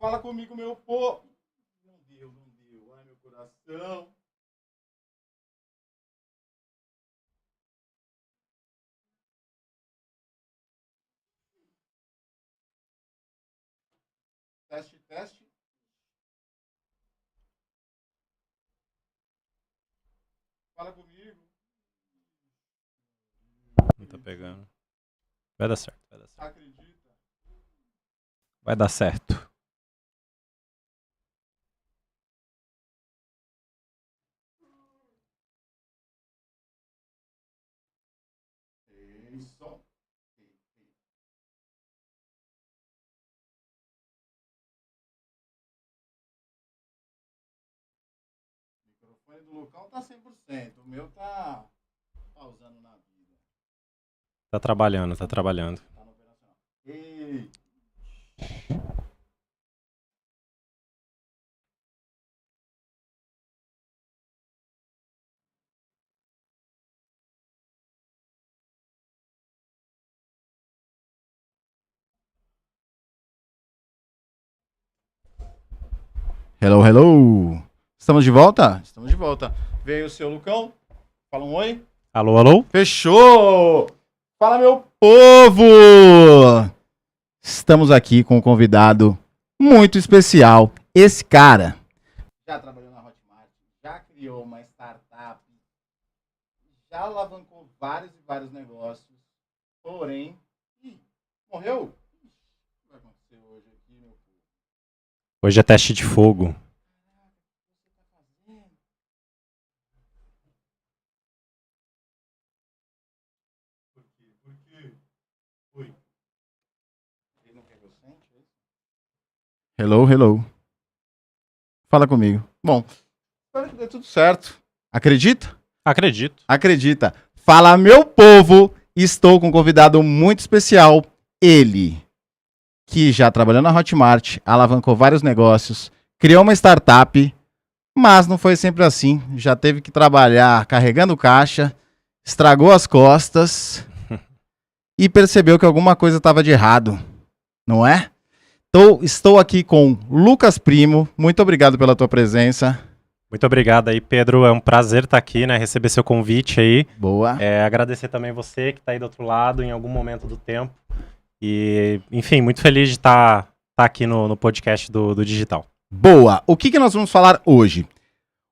Fala comigo, meu povo. Não deu. Ai, meu coração. Teste. Fala comigo. Não tá pegando. Vai dar certo. Acredita? Vai dar certo. Isso. O microfone do Lucão tá 100%. O meu tá pausando na vida. Tá trabalhando. Tá no operacional. Ei. Hello. Estamos de volta? Estamos de volta. Veio o seu Lucão. Fala um oi. Alô? Fechou! Fala, meu povo! Estamos aqui com um convidado muito especial. Esse cara já trabalhou na Hotmart, já criou uma startup, já alavancou vários e vários negócios, porém, morreu? O que vai acontecer hoje aqui, meu povo? Hoje é teste de fogo. Por quê? Oi. Ele não quer que eu sente, é isso? Hello. Fala comigo. Bom, espero que dê tudo certo. Acredita? Acredito. Acredita. Fala, meu povo, estou com um convidado muito especial. Ele, que já trabalhou na Hotmart, alavancou vários negócios, criou uma startup, mas não foi sempre assim. Já teve que trabalhar carregando caixa, estragou as costas e percebeu que alguma coisa estava de errado, não é? Então, estou aqui com Lucas Primo. Muito obrigado pela tua presença. Muito obrigado aí, Pedro. É um prazer estar aqui, né? Receber seu convite aí. Boa. Agradecer também você que está aí do outro lado em algum momento do tempo. E, enfim, muito feliz de estar aqui no podcast do Digital. Boa. O que nós vamos falar hoje?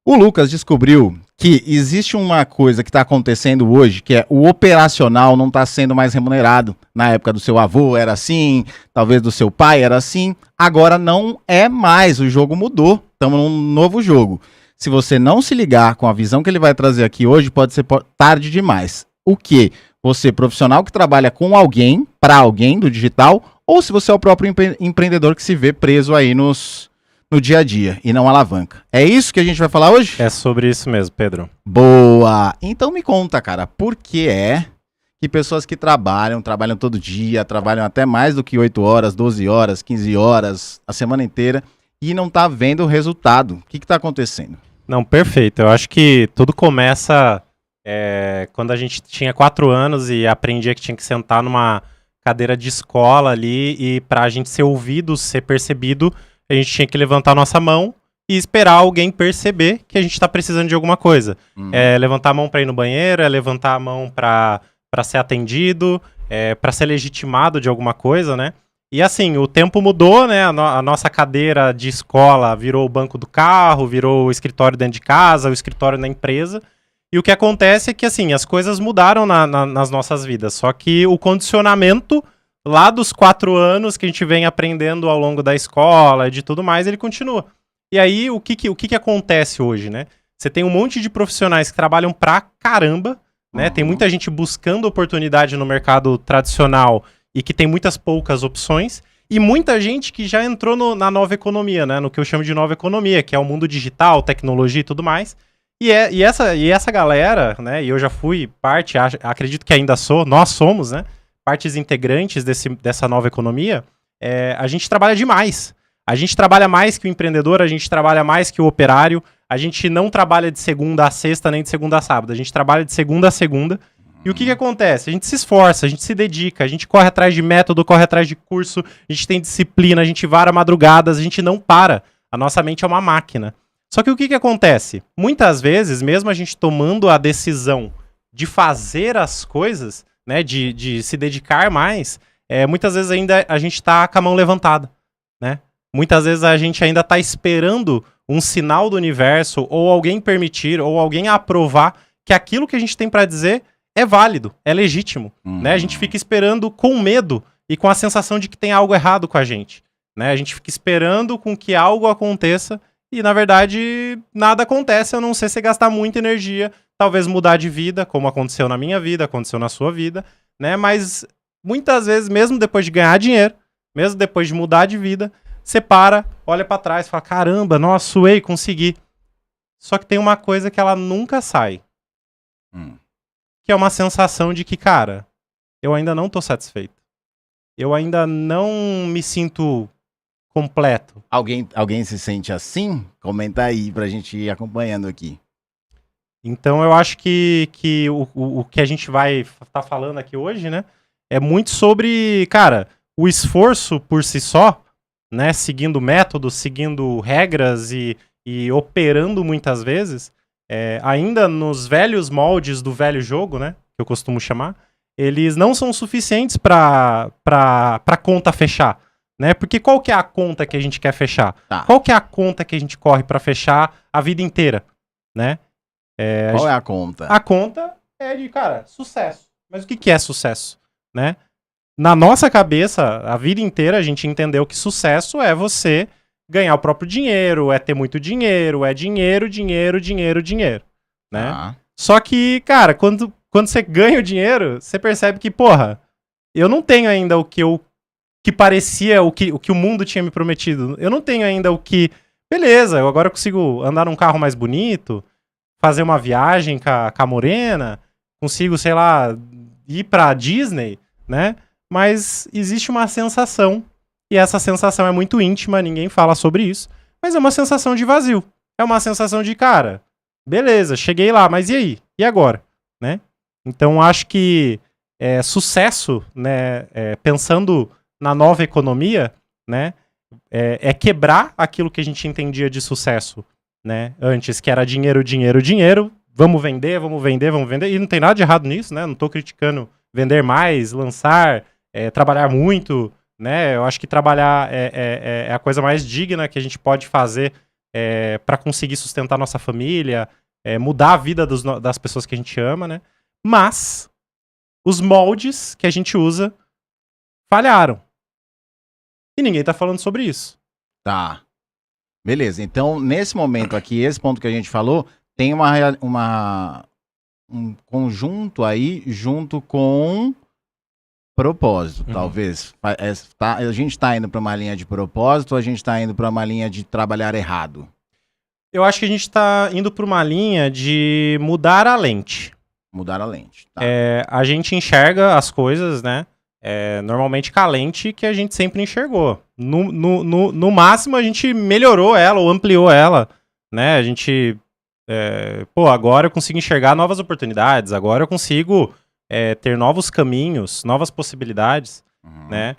O Lucas descobriu que existe uma coisa que está acontecendo hoje, que é o operacional não está sendo mais remunerado. Na época do seu avô era assim, talvez do seu pai era assim. Agora não é mais, o jogo mudou. Estamos num novo jogo. Se você não se ligar com a visão que ele vai trazer aqui hoje, pode ser tarde demais. O quê? Você, profissional que trabalha com alguém, para alguém do digital, ou se você é o próprio empreendedor que se vê preso aí no dia a dia e não alavanca. É isso que a gente vai falar hoje? É sobre isso mesmo, Pedro. Boa! Então me conta, cara, por que é que pessoas que trabalham todo dia, trabalham até mais do que 8 horas, 12 horas, 15 horas, a semana inteira, e não tá vendo o resultado? O que tá acontecendo? Não, perfeito. Eu acho que tudo começa quando a gente tinha 4 anos e aprendia que tinha que sentar numa cadeira de escola ali e pra gente ser ouvido, ser percebido, a gente tinha que levantar a nossa mão e esperar alguém perceber que a gente tá precisando de alguma coisa. É levantar a mão pra ir no banheiro, é levantar a mão pra ser atendido, pra ser legitimado de alguma coisa, né? E assim, o tempo mudou, né? A nossa cadeira de escola virou o banco do carro, virou o escritório dentro de casa, o escritório na empresa. E o que acontece é que, assim, as coisas mudaram nas nossas vidas. Só que o condicionamento lá dos 4 anos que a gente vem aprendendo ao longo da escola e de tudo mais, ele continua. E aí, o que acontece hoje, né? Você tem um monte de profissionais que trabalham pra caramba, né? Tem muita gente buscando oportunidade no mercado tradicional e que tem muitas poucas opções, e muita gente que já entrou na nova economia, né? No que eu chamo de nova economia, que é o mundo digital, tecnologia e tudo mais. E essa galera, né? E eu já fui parte, acredito que ainda sou, nós somos, né? Partes integrantes dessa nova economia. A gente trabalha demais. A gente trabalha mais que o empreendedor, a gente trabalha mais que o operário. A gente não trabalha de segunda a sexta, nem de segunda a sábado. A gente trabalha de segunda a segunda. E o que acontece? A gente se esforça, a gente se dedica, a gente corre atrás de método, corre atrás de curso, a gente tem disciplina, a gente vara madrugadas, a gente não para. A nossa mente é uma máquina. Só que o que acontece? Muitas vezes, mesmo a gente tomando a decisão de fazer as coisas, né, de se dedicar mais, muitas vezes ainda a gente tá com a mão levantada, né? Muitas vezes a gente ainda tá esperando um sinal do universo, ou alguém permitir, ou alguém aprovar que aquilo que a gente tem para dizer é válido, é legítimo, né? A gente fica esperando com medo e com a sensação de que tem algo errado com a gente, né? A gente fica esperando com que algo aconteça e, na verdade, nada acontece, a não ser você gastar muita energia, talvez mudar de vida, como aconteceu na minha vida, aconteceu na sua vida, né? Mas muitas vezes, mesmo depois de ganhar dinheiro, mesmo depois de mudar de vida, você para, olha pra trás e fala, caramba, nossa, suei, consegui. Só que tem uma coisa que ela nunca sai. Que é uma sensação de que, cara, eu ainda não tô satisfeito. Eu ainda não me sinto completo. Alguém se sente assim? Comenta aí pra gente ir acompanhando aqui. Então eu acho que o que a gente vai estar falando aqui hoje, né, é muito sobre, cara, o esforço por si só, né, seguindo métodos, seguindo regras e operando muitas vezes, ainda nos velhos moldes do velho jogo, né, que eu costumo chamar, eles não são suficientes para conta fechar, né? Porque qual que é a conta que a gente quer fechar? Qual que é a conta que a gente corre para fechar a vida inteira, né? Qual é a conta? A conta é de, cara, sucesso. Mas o que é sucesso, né? Na nossa cabeça, a vida inteira a gente entendeu que sucesso é você ganhar o próprio dinheiro, é ter muito dinheiro, é dinheiro, dinheiro, dinheiro, dinheiro, né? Só que, cara, quando você ganha o dinheiro, você percebe que, porra, eu não tenho ainda o que parecia, o que o mundo tinha me prometido. Eu não tenho ainda o que... Beleza, agora eu consigo andar num carro mais bonito, fazer uma viagem com a morena, consigo, sei lá, ir pra Disney, né? Mas existe uma sensação, e essa sensação é muito íntima, ninguém fala sobre isso, mas é uma sensação de vazio. É uma sensação de, cara, beleza, cheguei lá, mas e aí? E agora? Né? Então, acho que sucesso, né, pensando na nova economia, né, é quebrar aquilo que a gente entendia de sucesso, né, antes, que era dinheiro, dinheiro, dinheiro, vamos vender, vamos vender, vamos vender, e não tem nada de errado nisso, né, não tô criticando vender mais, lançar, trabalhar muito, né, eu acho que trabalhar é a coisa mais digna que a gente pode fazer para conseguir sustentar nossa família, mudar a vida das pessoas que a gente ama, né, mas os moldes que a gente usa falharam. E ninguém tá falando sobre isso. Tá. Beleza, então nesse momento aqui, esse ponto que a gente falou, tem um conjunto aí junto com propósito, talvez. A gente tá indo para uma linha de propósito ou a gente tá indo para uma linha de trabalhar errado? Eu acho que a gente tá indo para uma linha de mudar a lente. Mudar a lente. Tá. A gente enxerga as coisas, né? Normalmente com a lente que a gente sempre enxergou. No máximo, a gente melhorou ela ou ampliou ela, né? A gente... agora eu consigo enxergar novas oportunidades, agora eu consigo ter novos caminhos, novas possibilidades, né?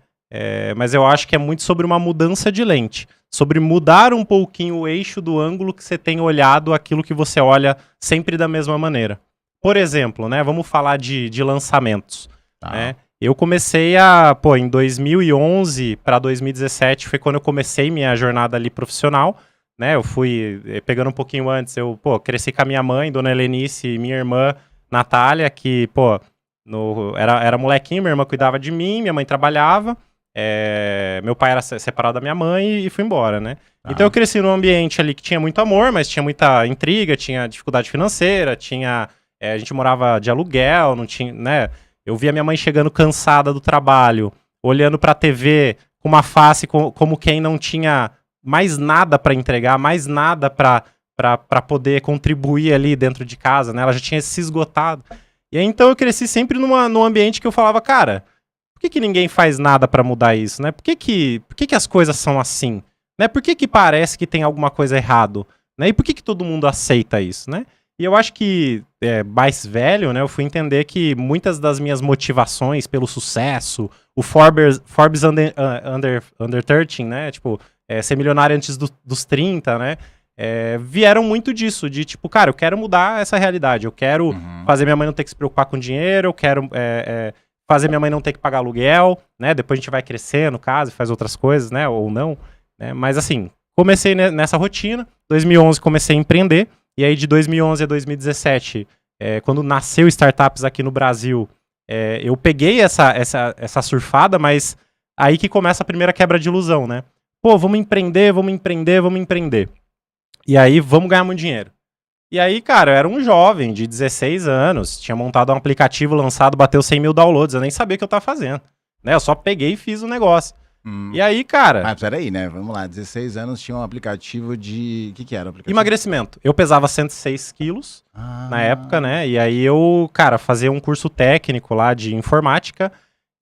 Mas eu acho que é muito sobre uma mudança de lente. Sobre mudar um pouquinho o eixo do ângulo que você tem olhado aquilo que você olha sempre da mesma maneira. Por exemplo, né, vamos falar de lançamentos. Né? Eu comecei em 2011 para 2017 foi quando eu comecei minha jornada ali profissional. Né? Eu fui, pegando um pouquinho antes, eu cresci com a minha mãe, Dona Helenice, e minha irmã Natália, que era molequinho, minha irmã cuidava de mim, minha mãe trabalhava, meu pai era separado da minha mãe e fui embora, né? Então eu cresci num ambiente ali que tinha muito amor, mas tinha muita intriga, tinha dificuldade financeira, a gente morava de aluguel, não tinha, né? Eu via minha mãe chegando cansada do trabalho, olhando pra TV com uma face como quem não tinha mais nada pra entregar, mais nada pra poder contribuir ali dentro de casa, né? Ela já tinha se esgotado. E aí, então eu cresci sempre num ambiente que eu falava, cara, por que ninguém faz nada pra mudar isso, né? Por que as coisas são assim? Né? Por que parece que tem alguma coisa errado? Né? E por que todo mundo aceita isso, né? E eu acho que, mais velho, né, eu fui entender que muitas das minhas motivações pelo sucesso, o Forbes under 13, né, tipo, ser milionário antes dos 30, né, vieram muito disso, de tipo, cara, eu quero mudar essa realidade, eu quero fazer minha mãe não ter que se preocupar com dinheiro, eu quero fazer minha mãe não ter que pagar aluguel, né, depois a gente vai crescer, no caso, e faz outras coisas, né, ou não, né, mas assim, comecei nessa rotina, 2011 comecei a empreender, e aí de 2011 a 2017, quando nasceu Startups aqui no Brasil, eu peguei essa surfada, mas aí que começa a primeira quebra de ilusão, né? Pô, vamos empreender. E aí vamos ganhar muito dinheiro. E aí, cara, eu era um jovem de 16 anos, tinha montado um aplicativo lançado, bateu 100 mil downloads, eu nem sabia o que eu tava fazendo, né? Eu só peguei e fiz o negócio. E aí, cara... Mas peraí, né? Vamos lá, 16 anos tinha um aplicativo de... O que era o aplicativo? Emagrecimento. Eu pesava 106 quilos na época, né? E aí eu, cara, fazia um curso técnico lá de informática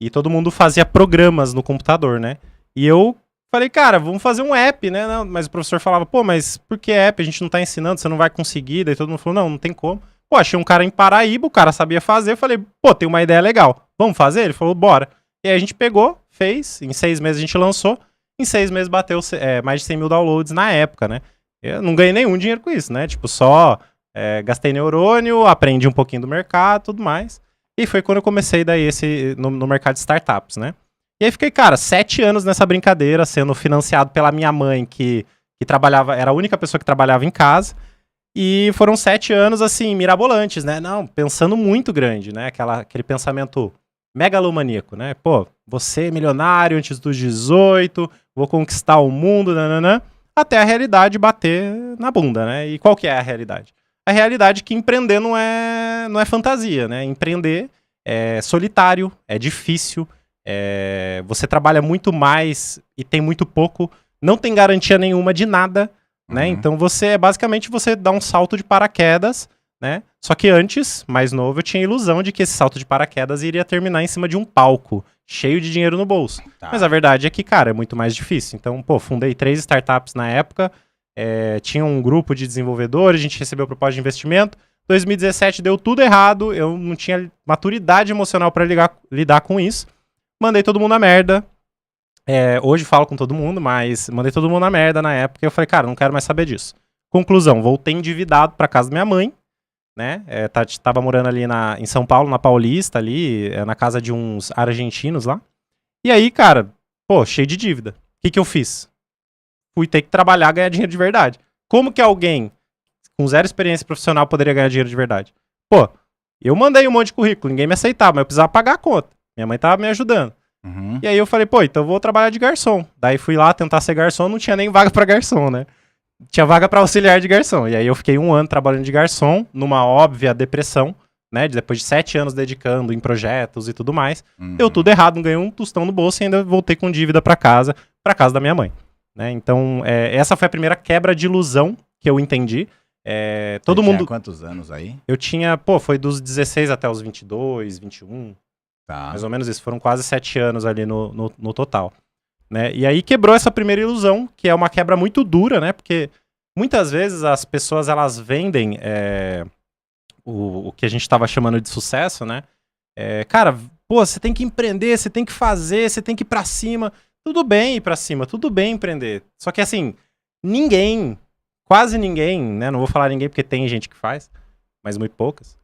e todo mundo fazia programas no computador, né? E eu falei, cara, vamos fazer um app, né? Não, mas o professor falava, pô, mas por que app? A gente não tá ensinando, você não vai conseguir. Daí todo mundo falou, não tem como. Pô, achei um cara em Paraíba, o cara sabia fazer. Eu falei, pô, tem uma ideia legal. Vamos fazer? Ele falou, bora. E aí a gente pegou, fez, em 6 meses a gente lançou, em 6 meses bateu mais de 100 mil downloads na época, né? Eu não ganhei nenhum dinheiro com isso, né? Tipo, só gastei neurônio, aprendi um pouquinho do mercado, tudo mais. E foi quando eu comecei daí no mercado de startups, né? E aí fiquei, cara, 7 anos nessa brincadeira, sendo financiado pela minha mãe, que trabalhava, era a única pessoa que trabalhava em casa. E foram 7 anos, assim, mirabolantes, né? Não, pensando muito grande, né? Aquele pensamento megalomaníaco, né? Pô, você milionário antes dos 18, vou conquistar o mundo, nananã, até a realidade bater na bunda, né? E qual que é a realidade? A realidade é que empreender não é fantasia, né? Empreender é solitário, é difícil, você trabalha muito mais e tem muito pouco, não tem garantia nenhuma de nada, né? Então basicamente você dá um salto de paraquedas, né? Só que antes, mais novo, eu tinha a ilusão de que esse salto de paraquedas iria terminar em cima de um palco, cheio de dinheiro no bolso. Tá. Mas a verdade é que, cara, é muito mais difícil. Então, pô, fundei 3 startups na época, tinha um grupo de desenvolvedores, a gente recebeu proposta de investimento. 2017 deu tudo errado, eu não tinha maturidade emocional para lidar com isso. Mandei todo mundo na merda. Hoje falo com todo mundo, mas mandei todo mundo na merda na época. E eu falei, cara, não quero mais saber disso. Conclusão, voltei endividado para casa da minha mãe, né? Tava morando ali em São Paulo, na Paulista, ali, na casa de uns argentinos lá. E aí, cara, pô, cheio de dívida. O que eu fiz? Fui ter que trabalhar, ganhar dinheiro de verdade. Como que alguém com 0 experiência profissional poderia ganhar dinheiro de verdade? Pô, eu mandei um monte de currículo, ninguém me aceitava, mas eu precisava pagar a conta. Minha mãe tava me ajudando. E aí eu falei, pô, então eu vou trabalhar de garçom. Daí fui lá tentar ser garçom, não tinha nem vaga pra garçom, né? Tinha vaga para auxiliar de garçom. E aí eu fiquei 1 ano trabalhando de garçom, numa óbvia depressão, né? Depois de 7 anos dedicando em projetos e tudo mais. Deu tudo errado, não ganhei um tostão no bolso e ainda voltei com dívida para casa da minha mãe. Né? Então, essa foi a primeira quebra de ilusão que eu entendi. Todo mundo... Tinha quantos anos aí? Eu tinha, foi dos 16 até os 22, 21. Tá. Mais ou menos isso. Foram quase 7 anos ali no total. Né? E aí quebrou essa primeira ilusão, que é uma quebra muito dura, né? Porque muitas vezes as pessoas elas vendem o que a gente estava chamando de sucesso, né? Cara, pô, você tem que empreender, você tem que fazer, você tem que ir pra cima. Tudo bem ir pra cima, tudo bem empreender. Só que assim, quase ninguém, né? Não vou falar ninguém porque tem gente que faz, mas muito poucas.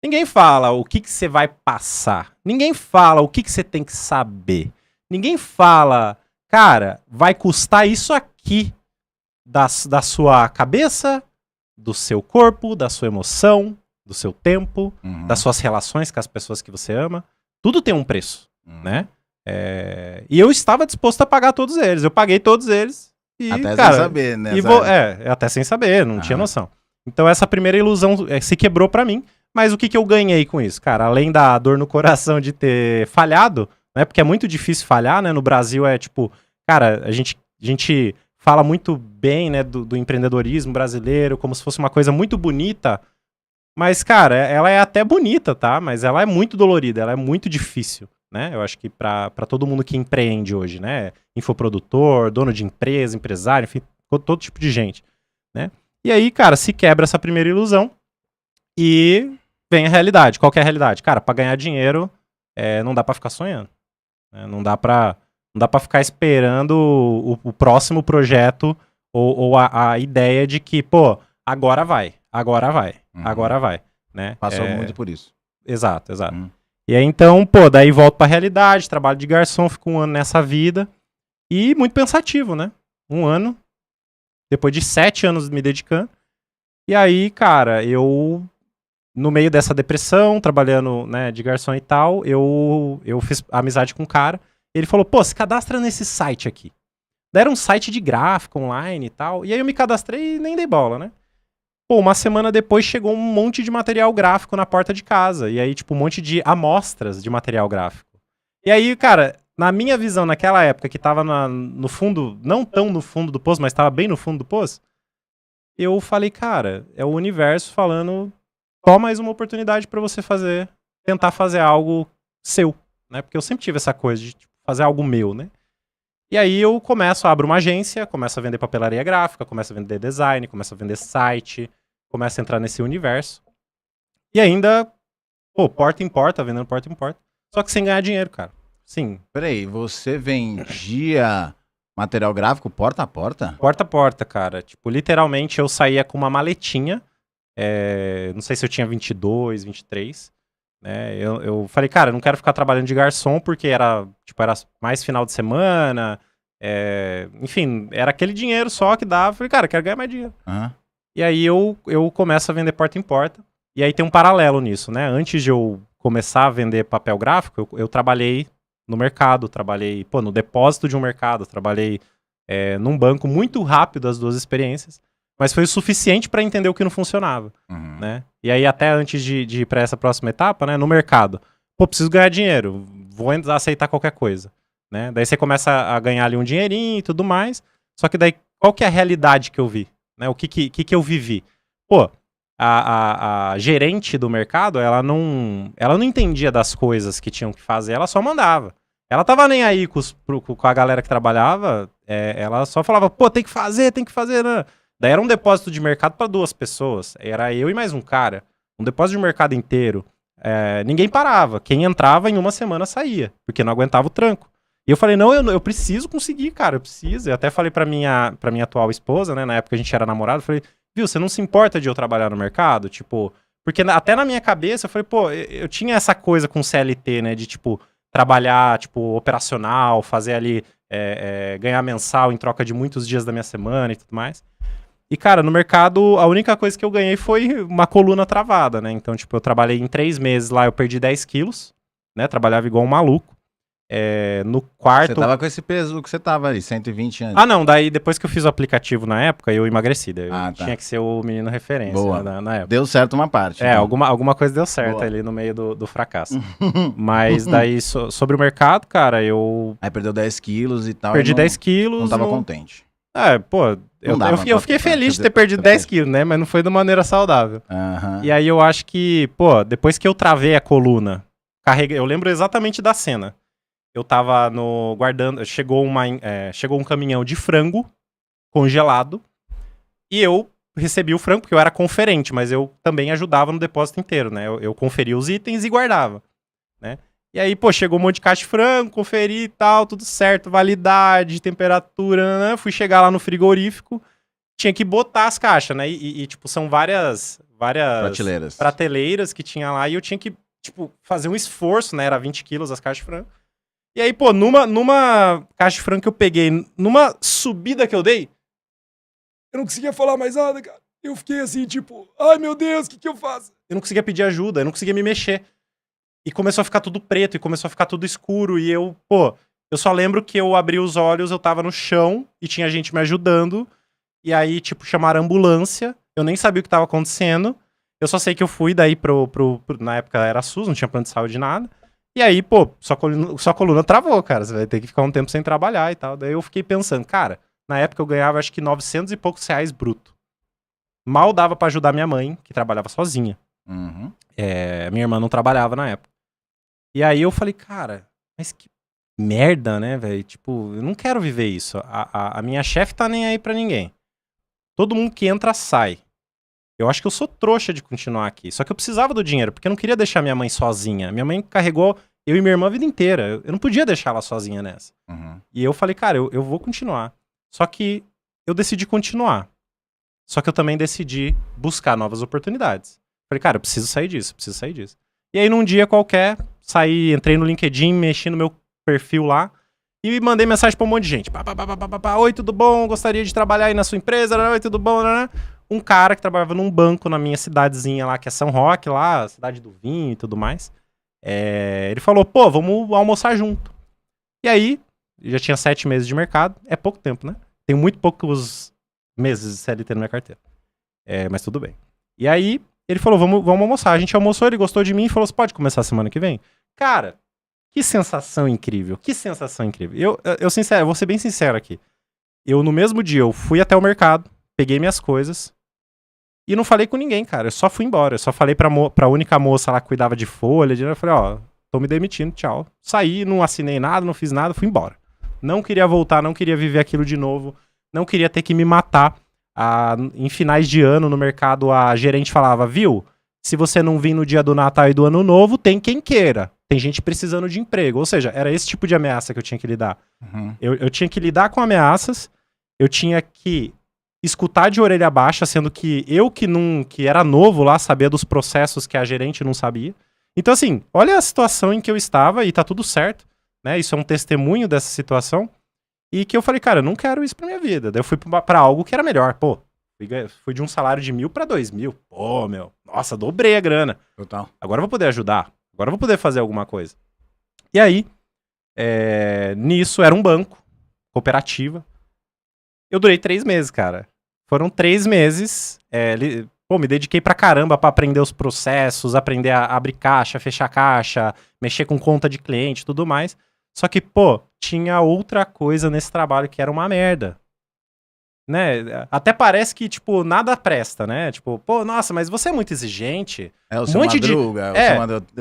Ninguém fala o que você vai passar. Ninguém fala o que você tem que saber. Ninguém fala... Cara, vai custar isso aqui da sua cabeça, do seu corpo, da sua emoção, do seu tempo, das suas relações com as pessoas que você ama. Tudo tem um preço, né? E eu estava disposto a pagar todos eles. Eu paguei todos eles. E, até cara, sem saber, né? Até sem saber, não tinha noção. Então essa primeira ilusão se quebrou pra mim. Mas o que eu ganhei com isso? Cara, além da dor no coração de ter falhado... Né? Porque é muito difícil falhar, né? No Brasil tipo... Cara, a gente fala muito bem, né, do empreendedorismo brasileiro, como se fosse uma coisa muito bonita. Mas, cara, ela é até bonita, tá? Mas ela é muito dolorida, ela é muito difícil, né? Eu acho que pra todo mundo que empreende hoje, né? Infoprodutor, dono de empresa, empresário, enfim, todo tipo de gente, né? E aí, cara, se quebra essa primeira ilusão. E vem a realidade. Qual que é a realidade? Cara, pra ganhar dinheiro, não dá pra ficar sonhando. Né? Não dá pra ficar esperando o próximo projeto ou a ideia de que, pô, agora vai, agora vai, né? Passou muito por isso. Exato. E aí, então, pô, daí volto pra realidade, trabalho de garçom, fico 1 ano nessa vida. E muito pensativo, né? 1 ano, depois de 7 anos me dedicando. E aí, cara, no meio dessa depressão, trabalhando, né, de garçom e tal, eu fiz amizade com um cara. Ele falou, pô, se cadastra nesse site aqui. Daí era um site de gráfico online e tal. E aí eu me cadastrei e nem dei bola, né? Pô, 1 semana depois chegou um monte de material gráfico na porta de casa. E aí, tipo, um monte de amostras de material gráfico. E aí, cara, na minha visão, naquela época, que tava no fundo, não tão no fundo do poço, mas tava bem no fundo do poço, eu falei, cara, é o universo falando, só mais uma oportunidade pra você tentar fazer algo seu, né? Porque eu sempre tive essa coisa de tipo, fazer algo meu, né? E aí eu abro uma agência, começo a vender papelaria gráfica, começo a vender design, começo a vender site, começo a entrar nesse universo. E ainda, pô, porta em porta, vendendo porta em porta. Só que sem ganhar dinheiro, cara. Sim. Peraí, você vendia material gráfico porta a porta? Porta a porta, cara. Tipo, literalmente eu saía com uma maletinha. Não sei se eu tinha 22, 23. Né? Eu falei, cara, eu não quero ficar trabalhando de garçom porque era mais final de semana. Enfim, era aquele dinheiro só que dava. Falei, cara, eu quero ganhar mais dinheiro. Uhum. E aí eu começo a vender porta em porta. E aí tem um paralelo nisso, né? Antes de eu começar a vender papel gráfico, eu trabalhei no mercado, trabalhei no depósito de um mercado, trabalhei num banco, muito rápido as 2 experiências, mas foi o suficiente para entender o que não funcionava, né? E aí até antes de ir para essa próxima etapa, né, no mercado, pô, preciso ganhar dinheiro, vou aceitar qualquer coisa, né? Daí você começa a ganhar ali um dinheirinho e tudo mais, só que daí qual que é a realidade que eu vi, né? O que eu vivi? Pô, a gerente do mercado, ela não entendia das coisas que tinham que fazer, ela só mandava. Ela tava nem aí com a galera que trabalhava, ela só falava, pô, tem que fazer, né? Daí era um depósito de mercado para 2 pessoas, era eu e mais um cara. Um depósito de mercado inteiro, ninguém parava. Quem entrava em 1 semana saía, porque não aguentava o tranco. E eu falei, não, eu preciso conseguir, cara, eu preciso. Eu até falei pra minha atual esposa, né, na época a gente era namorado, eu falei, viu, você não se importa de eu trabalhar no mercado? Tipo, porque até na minha cabeça eu falei, pô, eu tinha essa coisa com CLT, né, de tipo, trabalhar, tipo, operacional, fazer ali, ganhar mensal em troca de muitos dias da minha semana e tudo mais. E, cara, no mercado, a única coisa que eu ganhei foi uma coluna travada, né? Então, tipo, eu trabalhei em 3 meses lá, eu perdi 10 quilos, né? Trabalhava igual um maluco. No quarto... Você tava com esse peso que você tava ali, 120 anos. Ah, não, daí depois que eu fiz o aplicativo na época, eu emagreci. Daí eu tá. tinha que ser o menino referência. Boa. Na época. Deu certo uma parte. Então. Então. Alguma coisa deu certo. Boa. Ali no meio do fracasso. Mas daí, sobre o mercado, cara, eu... Aí perdeu 10 quilos e tal. Perdi 10 quilos. Não tava contente. Pô, eu fiquei feliz de ter perdido 10 quilos, né? Mas não foi de maneira saudável. E aí eu acho que, pô, depois que eu travei a coluna, eu lembro exatamente da cena. Eu tava guardando, chegou um caminhão de frango congelado e eu recebi o frango, porque eu era conferente, mas eu também ajudava no depósito inteiro, né? Eu conferia os itens e guardava, né? E aí, pô, chegou um monte de caixa de frango, conferi e tal, tudo certo, validade, temperatura, né? Fui chegar lá no frigorífico, tinha que botar as caixas, né? E tipo, são várias prateleiras que tinha lá, e eu tinha que, tipo, fazer um esforço, né? Era 20 quilos as caixas de frango. E aí, pô, numa caixa de frango que eu peguei, numa subida que eu dei, eu não conseguia falar mais nada, cara. Eu fiquei assim, tipo, ai meu Deus, o que eu faço? Eu não conseguia pedir ajuda, eu não conseguia me mexer. E começou a ficar tudo preto, e começou a ficar tudo escuro, e eu só lembro que eu abri os olhos, eu tava no chão, e tinha gente me ajudando, e aí, tipo, chamaram a ambulância, eu nem sabia o que tava acontecendo, eu só sei que eu fui daí na época era SUS, não tinha plano de saúde, nada, e aí, pô, sua coluna travou, cara, você vai ter que ficar um tempo sem trabalhar e tal, daí eu fiquei pensando, cara, na época eu ganhava acho que 900 e poucos reais bruto, mal dava pra ajudar minha mãe, que trabalhava sozinha, minha irmã não trabalhava na época. E aí eu falei, cara, mas que merda, né, velho? Tipo, eu não quero viver isso. A minha chefe tá nem aí pra ninguém. Todo mundo que entra, sai. eu acho que eu sou trouxa de continuar aqui. Só que eu precisava do dinheiro, porque eu não queria deixar minha mãe sozinha. Minha mãe carregou eu e minha irmã a vida inteira. Eu não podia deixar ela sozinha nessa. Uhum. E eu falei, cara, eu vou continuar. Só que eu decidi continuar. Só que eu também decidi buscar novas oportunidades. Falei, cara, eu preciso sair disso, preciso sair disso. E aí, num dia qualquer, entrei no LinkedIn, mexi no meu perfil lá e mandei mensagem pra um monte de gente. Oi, tudo bom? Gostaria de trabalhar aí na sua empresa? Oi, tudo bom? Um cara que trabalhava num banco na minha cidadezinha lá, que é São Roque, lá, cidade do vinho e tudo mais. Ele falou, pô, vamos almoçar junto. E aí, já tinha 7 meses de mercado. É pouco tempo, né? Tenho muito poucos meses de CLT na minha carteira. Mas tudo bem. E aí, ele falou, vamos almoçar. A gente almoçou, ele gostou de mim e falou, você pode começar semana que vem? Cara, que sensação incrível. Que sensação incrível. Eu vou ser bem sincero aqui. Eu, no mesmo dia, eu fui até o mercado, peguei minhas coisas e não falei com ninguém, cara. Eu só fui embora. Eu só falei pra única moça lá que cuidava de folha. Eu falei, ó, tô me demitindo, tchau. Saí, não assinei nada, não fiz nada, fui embora. Não queria voltar, não queria viver aquilo de novo. Não queria ter que me matar. Em finais de ano, no mercado, a gerente falava, viu? Se você não vir no dia do Natal e do Ano Novo, tem quem queira. Tem gente precisando de emprego. Ou seja, era esse tipo de ameaça que eu tinha que lidar. Uhum. Eu tinha que lidar com ameaças, eu tinha que escutar de orelha baixa, sendo que eu que era novo lá, sabia dos processos que a gerente não sabia. Então, assim, olha a situação em que eu estava e tá tudo certo, né? Isso é um testemunho dessa situação. E que eu falei, cara, eu não quero isso pra minha vida. Daí eu fui pra algo que era melhor. Pô, fui de um salário de 1.000 pra 2.000. Pô, meu, nossa, dobrei a grana. Total. Agora eu vou poder ajudar. Agora eu vou poder fazer alguma coisa. E aí, nisso, era um banco, cooperativa. Eu durei 3 meses, cara. Foram 3 meses. Me dediquei pra caramba pra aprender os processos, aprender a abrir caixa, fechar caixa, mexer com conta de cliente e tudo mais. Só que, pô, tinha outra coisa nesse trabalho que era uma merda. Né? Até parece que, tipo, nada presta, né? Tipo, pô, nossa, mas você é muito exigente. O seu Madruga,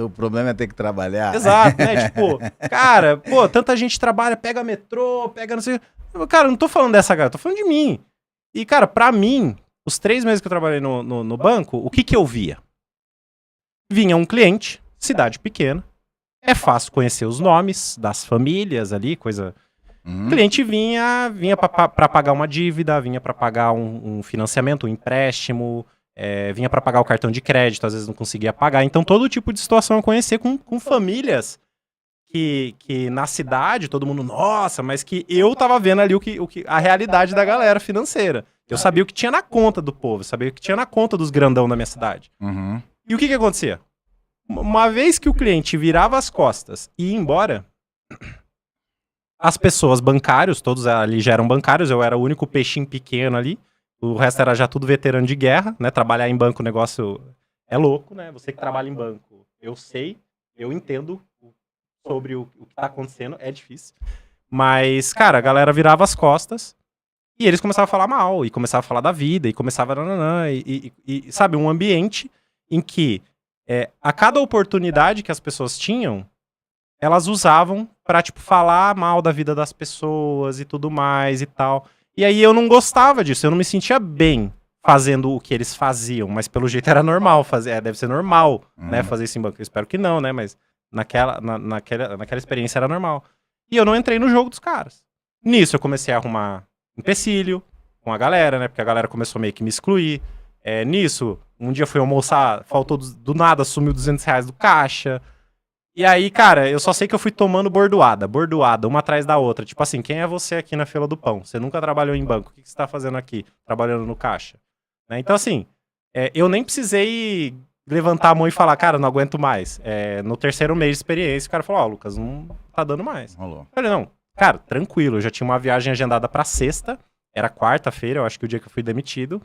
o problema é ter que trabalhar. Exato, né? Tipo, cara, pô, tanta gente trabalha, pega metrô, pega não sei... Cara, eu não tô falando dessa galera, tô falando de mim. E, cara, pra mim, os 3 meses que eu trabalhei no banco, o que eu via? Vinha um cliente, cidade pequena, é fácil conhecer os nomes das famílias ali, coisa... O cliente vinha para pagar uma dívida, vinha para pagar um financiamento, um empréstimo, vinha para pagar o cartão de crédito, às vezes não conseguia pagar. Então, todo tipo de situação eu conhecia com famílias que na cidade, todo mundo, nossa, mas que eu tava vendo ali a realidade da galera financeira. Eu sabia o que tinha na conta do povo, sabia o que tinha na conta dos grandão da minha cidade. Uhum. E o que acontecia? Uma vez que o cliente virava as costas e ia embora, as pessoas bancários, todos ali já eram bancários, eu era o único peixinho pequeno ali, o resto era já tudo veterano de guerra, né? Trabalhar em banco, o negócio é louco, né? Você que trabalha em banco, eu sei, eu entendo sobre o que tá acontecendo, é difícil. Mas, cara, a galera virava as costas e eles começavam a falar mal, e começavam a falar da vida, e começava e sabe, um ambiente em que a cada oportunidade que as pessoas tinham, elas usavam pra, tipo, falar mal da vida das pessoas e tudo mais e tal. E aí eu não gostava disso, eu não me sentia bem fazendo o que eles faziam, mas pelo jeito era normal fazer, deve ser normal, né, fazer isso em banco. Eu espero que não, né, mas naquela experiência era normal. E eu não entrei no jogo dos caras. Nisso eu comecei a arrumar empecilho com a galera, né, porque a galera começou meio que me excluir. Nisso, um dia fui almoçar, faltou do nada, sumiu R$200 do caixa. E aí, cara, eu só sei que eu fui tomando bordoada, uma atrás da outra. Tipo assim, quem é você aqui na fila do pão? Você nunca trabalhou em banco, o que você tá fazendo aqui, trabalhando no caixa? Né? Então, assim, eu nem precisei levantar a mão e falar, cara, não aguento mais. No 3º mês de experiência, o cara falou, Lucas, não tá dando mais. Rolou. Eu falei, não, cara, tranquilo, eu já tinha uma viagem agendada pra sexta, era quarta-feira, eu acho que o dia que eu fui demitido.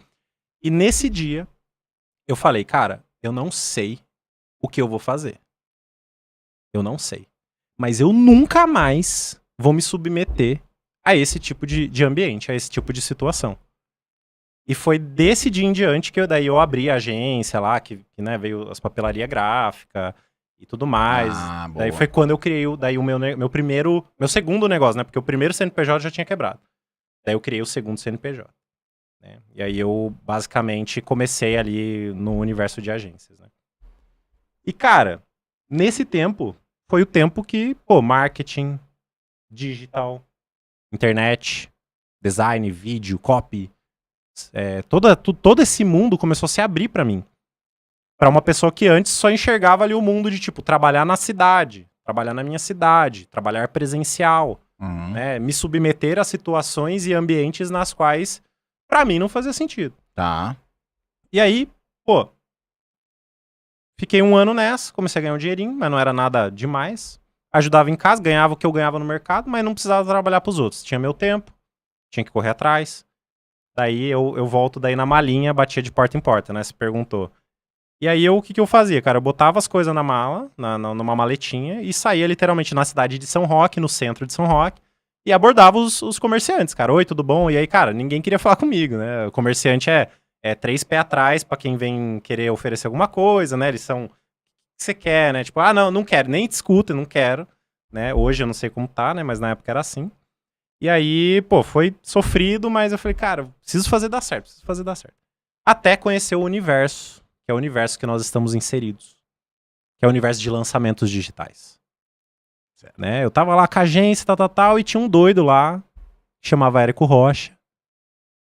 E nesse dia, eu falei, cara, eu não sei o que eu vou fazer. Eu não sei. Mas eu nunca mais vou me submeter a esse tipo de ambiente, a esse tipo de situação. E foi desse dia em diante que daí eu abri a agência lá, que né, veio as papelaria gráfica e tudo mais. Daí foi quando eu criei meu segundo negócio, né? Porque o primeiro CNPJ já tinha quebrado. Daí eu criei o segundo CNPJ. né? E aí eu, basicamente, comecei ali no universo de agências, né? E, cara, nesse tempo, foi o tempo que, pô, marketing, digital, internet, design, vídeo, copy, todo esse mundo começou a se abrir pra mim. Pra uma pessoa que antes só enxergava ali o mundo de, tipo, trabalhar na cidade, trabalhar na minha cidade, trabalhar presencial, né? Me submeter a situações e ambientes nas quais, pra mim, não fazia sentido. Tá. E aí, pô, fiquei um ano nessa, comecei a ganhar um dinheirinho, mas não era nada demais. Ajudava em casa, ganhava o que eu ganhava no mercado, mas não precisava trabalhar pros outros. Tinha meu tempo, tinha que correr atrás. Daí eu volto daí na malinha, batia de porta em porta, né? Você perguntou. E aí o que eu fazia, cara? Eu botava as coisas na mala, numa maletinha, e saía literalmente na cidade de São Roque, no centro de São Roque, e abordava os comerciantes, cara. Oi, tudo bom? E aí, cara, ninguém queria falar comigo, né? O comerciante é 3 pés atrás pra quem vem querer oferecer alguma coisa, né? Eles são... O que você quer, né? Tipo, não quero, nem discuto, não quero, né? Hoje eu não sei como tá, né? Mas na época era assim. E aí, pô, foi sofrido, mas eu falei, cara, preciso fazer dar certo. Até conhecer o universo, que é o universo que nós estamos inseridos. Que é o universo de lançamentos digitais. Né? Eu tava lá com a agência, tal, e tinha um doido lá, que chamava Érico Rocha,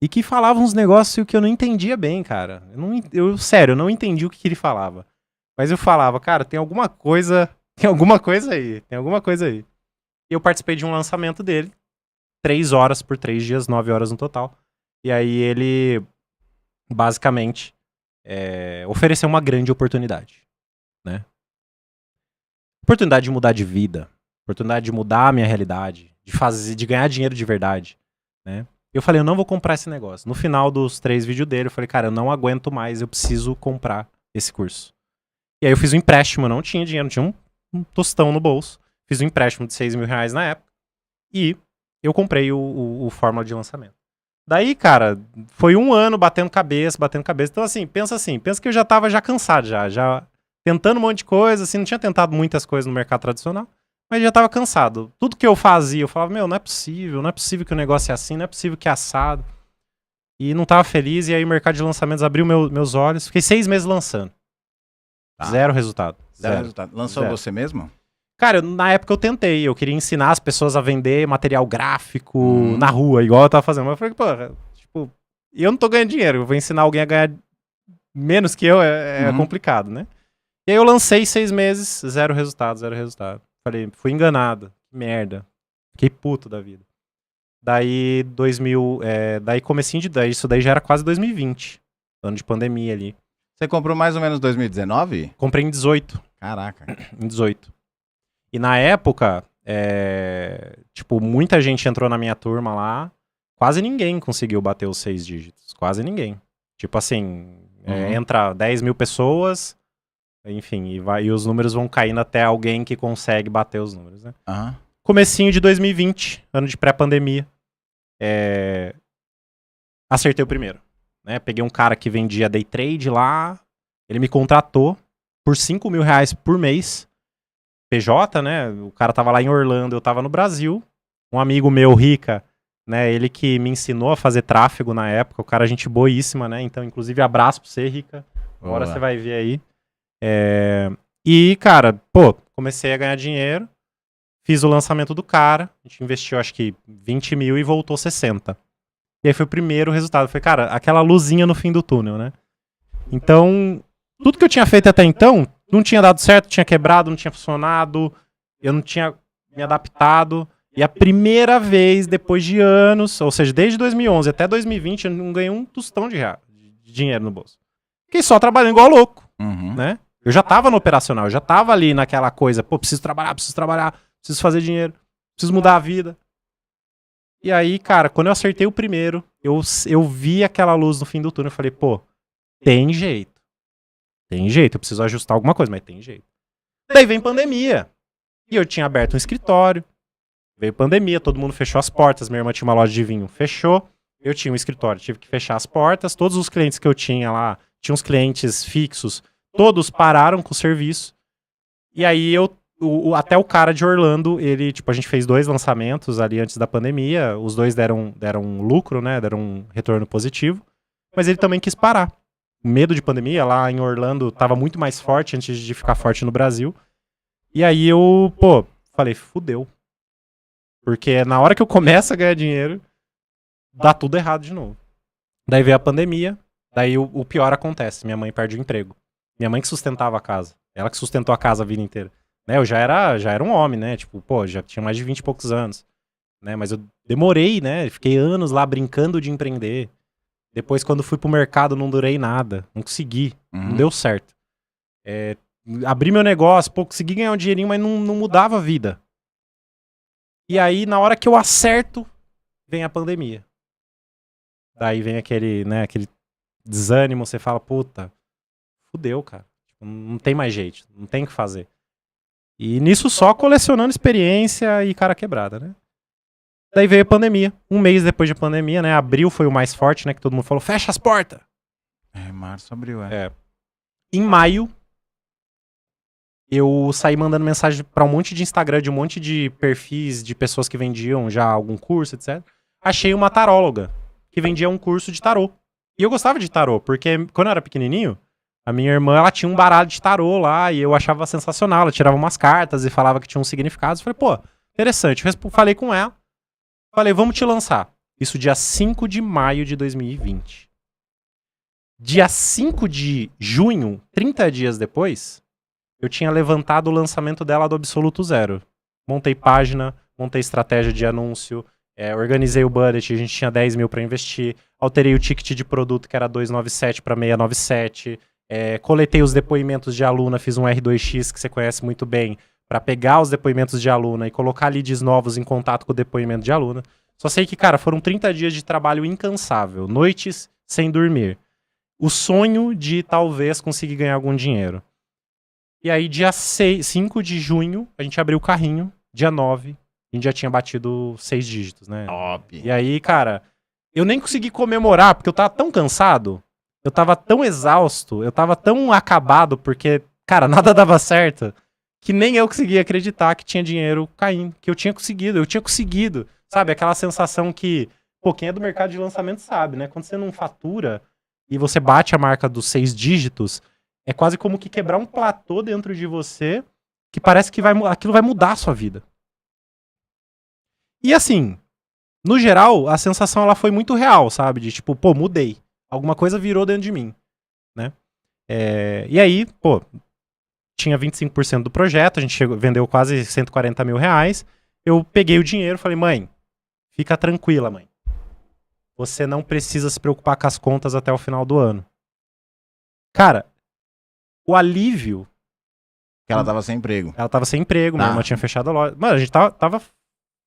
e que falava uns negócios que eu não entendia bem, cara. Sério, eu não entendi o que ele falava. Mas eu falava, cara, tem alguma coisa aí. E eu participei de um lançamento dele, 3 horas por 3 dias, 9 horas no total. E aí ele, basicamente, ofereceu uma grande oportunidade, né? Oportunidade de mudar de vida, oportunidade de mudar a minha realidade, de ganhar dinheiro de verdade, né? Eu falei, eu não vou comprar esse negócio. No final dos 3 vídeos dele, eu falei, cara, eu não aguento mais, eu preciso comprar esse curso. E aí eu fiz um empréstimo, eu não tinha dinheiro, não tinha um tostão no bolso. Fiz um empréstimo de 6 mil reais na época e eu comprei o Fórmula de lançamento. Daí, cara, foi um ano batendo cabeça. Então, assim, pensa que eu já tava cansado, já tentando um monte de coisa, assim, não tinha tentado muitas coisas no mercado tradicional, mas já tava cansado. Tudo que eu fazia, eu falava, meu, não é possível que o negócio é assim, não é possível que é assado. E não tava feliz, e aí o mercado de lançamentos abriu meus olhos. Fiquei 6 meses lançando. Tá. Zero resultado. Lançou você mesmo? Cara, na época eu tentei, eu queria ensinar as pessoas a vender material gráfico na rua, igual eu tava fazendo. Mas eu falei, pô, tipo, eu não tô ganhando dinheiro, eu vou ensinar alguém a ganhar menos que eu, é complicado, né? E aí eu lancei 6 meses, zero resultado. Falei, fui enganado, que merda. Fiquei puto da vida. Daí, isso daí já era quase 2020, ano de pandemia ali. Você comprou mais ou menos 2019? Comprei em 18. Caraca. Em 18. E na época, tipo, muita gente entrou na minha turma lá, quase ninguém conseguiu bater os 6 dígitos, quase ninguém. Tipo assim, entra 10 mil pessoas, enfim, e os números vão caindo até alguém que consegue bater os números, né? Comecinho de 2020, ano de pré-pandemia, acertei o primeiro, né? Peguei um cara que vendia day trade lá, ele me contratou por 5 mil reais por mês, PJ, né? O cara tava lá em Orlando, eu tava no Brasil. Um amigo meu, Rica, né? Ele que me ensinou a fazer tráfego na época. O cara, gente boíssima, né? Então, inclusive, abraço pra você, Rica. Agora você vai ver aí. E, cara, pô, comecei a ganhar dinheiro. Fiz o lançamento do cara. A gente investiu, acho que 20 mil e voltou 60. E aí foi o primeiro resultado. Foi, cara, aquela luzinha no fim do túnel, né? Então, tudo que eu tinha feito até então não tinha dado certo, tinha quebrado, não tinha funcionado, eu não tinha me adaptado. E a primeira vez, depois de anos, ou seja, desde 2011 até 2020, eu não ganhei um tostão de dinheiro no bolso. Fiquei só trabalhando igual louco, né? Eu já tava no operacional, eu já tava ali naquela coisa, pô, preciso trabalhar, preciso fazer dinheiro, preciso mudar a vida. E aí, cara, quando eu acertei o primeiro, eu vi aquela luz no fim do túnel, eu falei, pô, tem jeito. Eu preciso ajustar alguma coisa, mas tem jeito. Daí vem pandemia. E eu tinha aberto um escritório. Veio pandemia, todo mundo fechou as portas. Minha irmã tinha uma loja de vinho, fechou. Eu tinha um escritório, tive que fechar as portas. Todos os clientes que eu tinha lá, tinha uns clientes fixos, todos pararam com o serviço. E aí eu até o cara de Orlando, ele, tipo, a gente fez 2 lançamentos ali antes da pandemia, os 2 deram lucro, né, deram um retorno positivo, mas ele também quis parar. O medo de pandemia lá em Orlando tava muito mais forte antes de ficar forte no Brasil. E aí eu, falei, fudeu. Porque na hora que eu começo a ganhar dinheiro, dá tudo errado de novo. Daí veio a pandemia, daí o pior acontece, minha mãe perde o emprego. Minha mãe que sustentava a casa, ela que sustentou a casa a vida inteira. Né, eu já era um homem, né, tipo, já tinha mais de 20 e poucos anos. Né, mas eu demorei, né, fiquei anos lá brincando de empreender. Depois, quando fui pro mercado, não durei nada, não consegui, não deu certo. Abri meu negócio, consegui ganhar um dinheirinho, mas não mudava a vida. E aí, na hora que eu acerto, vem a pandemia. Daí vem aquele desânimo, você fala, puta, fudeu, cara. Não tem mais jeito, não tem o que fazer. E nisso só colecionando experiência e cara quebrada, né? Daí veio a pandemia. Um mês depois da pandemia, né? Abril foi o mais forte, né? Que todo mundo falou, fecha as portas. Março, abril, Em maio, eu saí mandando mensagem pra um monte de Instagram, de um monte de perfis de pessoas que vendiam já algum curso, etc. Achei uma taróloga que vendia um curso de tarô. E eu gostava de tarô, porque quando eu era pequenininho, a minha irmã, ela tinha um baralho de tarô lá e eu achava sensacional. Ela tirava umas cartas e falava que tinha uns significados. Eu falei, interessante. Falei com ela. Falei, vamos te lançar. Isso dia 5 de maio de 2020. Dia 5 de junho, 30 dias depois, eu tinha levantado o lançamento dela do Absoluto Zero. Montei página, montei estratégia de anúncio, organizei o budget, a gente tinha 10 mil para investir, alterei o ticket de produto que era 297 para 697, coletei os depoimentos de aluna, fiz um R2X que você conhece muito bem, para pegar os depoimentos de aluna e colocar leads novos em contato com o depoimento de aluna. Só sei que, cara, foram 30 dias de trabalho incansável, noites sem dormir. O sonho de talvez conseguir ganhar algum dinheiro. E aí, dia 5 de junho, a gente abriu o carrinho, dia 9, a gente já tinha batido 6 dígitos, né? Top. E aí, cara, eu nem consegui comemorar, porque eu tava tão cansado, eu tava tão exausto, eu tava tão acabado, porque, cara, nada dava certo, que nem eu conseguia acreditar que tinha dinheiro caindo, que eu tinha conseguido, sabe? Aquela sensação que, quem é do mercado de lançamento sabe, né? Quando você não fatura e você bate a marca dos 6 dígitos, é quase como que quebrar um platô dentro de você, que parece que aquilo vai mudar a sua vida. E assim, no geral, a sensação ela foi muito real, sabe? De tipo, mudei. Alguma coisa virou dentro de mim, né? E aí, tinha 25% do projeto, a gente vendeu quase 140 mil reais. Eu peguei o dinheiro e falei, mãe, fica tranquila, mãe. Você não precisa se preocupar com as contas até o final do ano. Cara, o alívio... Que ela tava sem emprego. Ela tava sem emprego, minha irmã tinha fechado a loja. Mano, a gente tava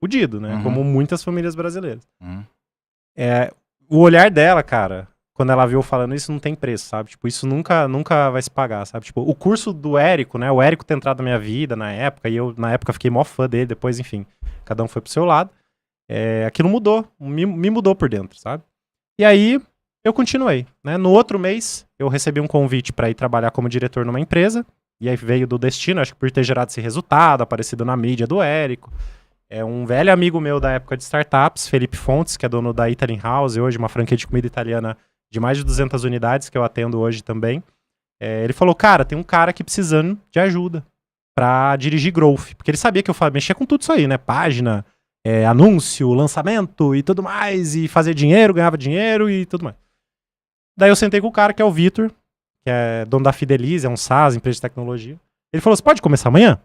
fudido, né? Como muitas famílias brasileiras. O olhar dela, cara... Quando ela viu falando isso, não tem preço, sabe? Tipo, isso nunca vai se pagar, sabe? Tipo, o curso do Érico, né? O Érico ter entrado na minha vida na época, e eu, na época, fiquei mó fã dele, depois, enfim, cada um foi pro seu lado. Aquilo mudou, me mudou por dentro, sabe? E aí, eu continuei, né? No outro mês, eu recebi um convite para ir trabalhar como diretor numa empresa, e aí veio do destino, acho que por ter gerado esse resultado, aparecido na mídia do Érico. Um velho amigo meu da época de startups, Felipe Fontes, que é dono da Italian House, hoje uma franquia de comida italiana de mais de 200 unidades que eu atendo hoje também. Ele falou, cara, tem um cara aqui precisando de ajuda pra dirigir growth. Porque ele sabia que eu mexia com tudo isso aí, né? Página, anúncio, lançamento e tudo mais. E fazer dinheiro, ganhava dinheiro e tudo mais. Daí eu sentei com o cara, que é o Vitor, que é dono da Fidelize, é um SaaS, empresa de tecnologia. Ele falou, você pode começar amanhã?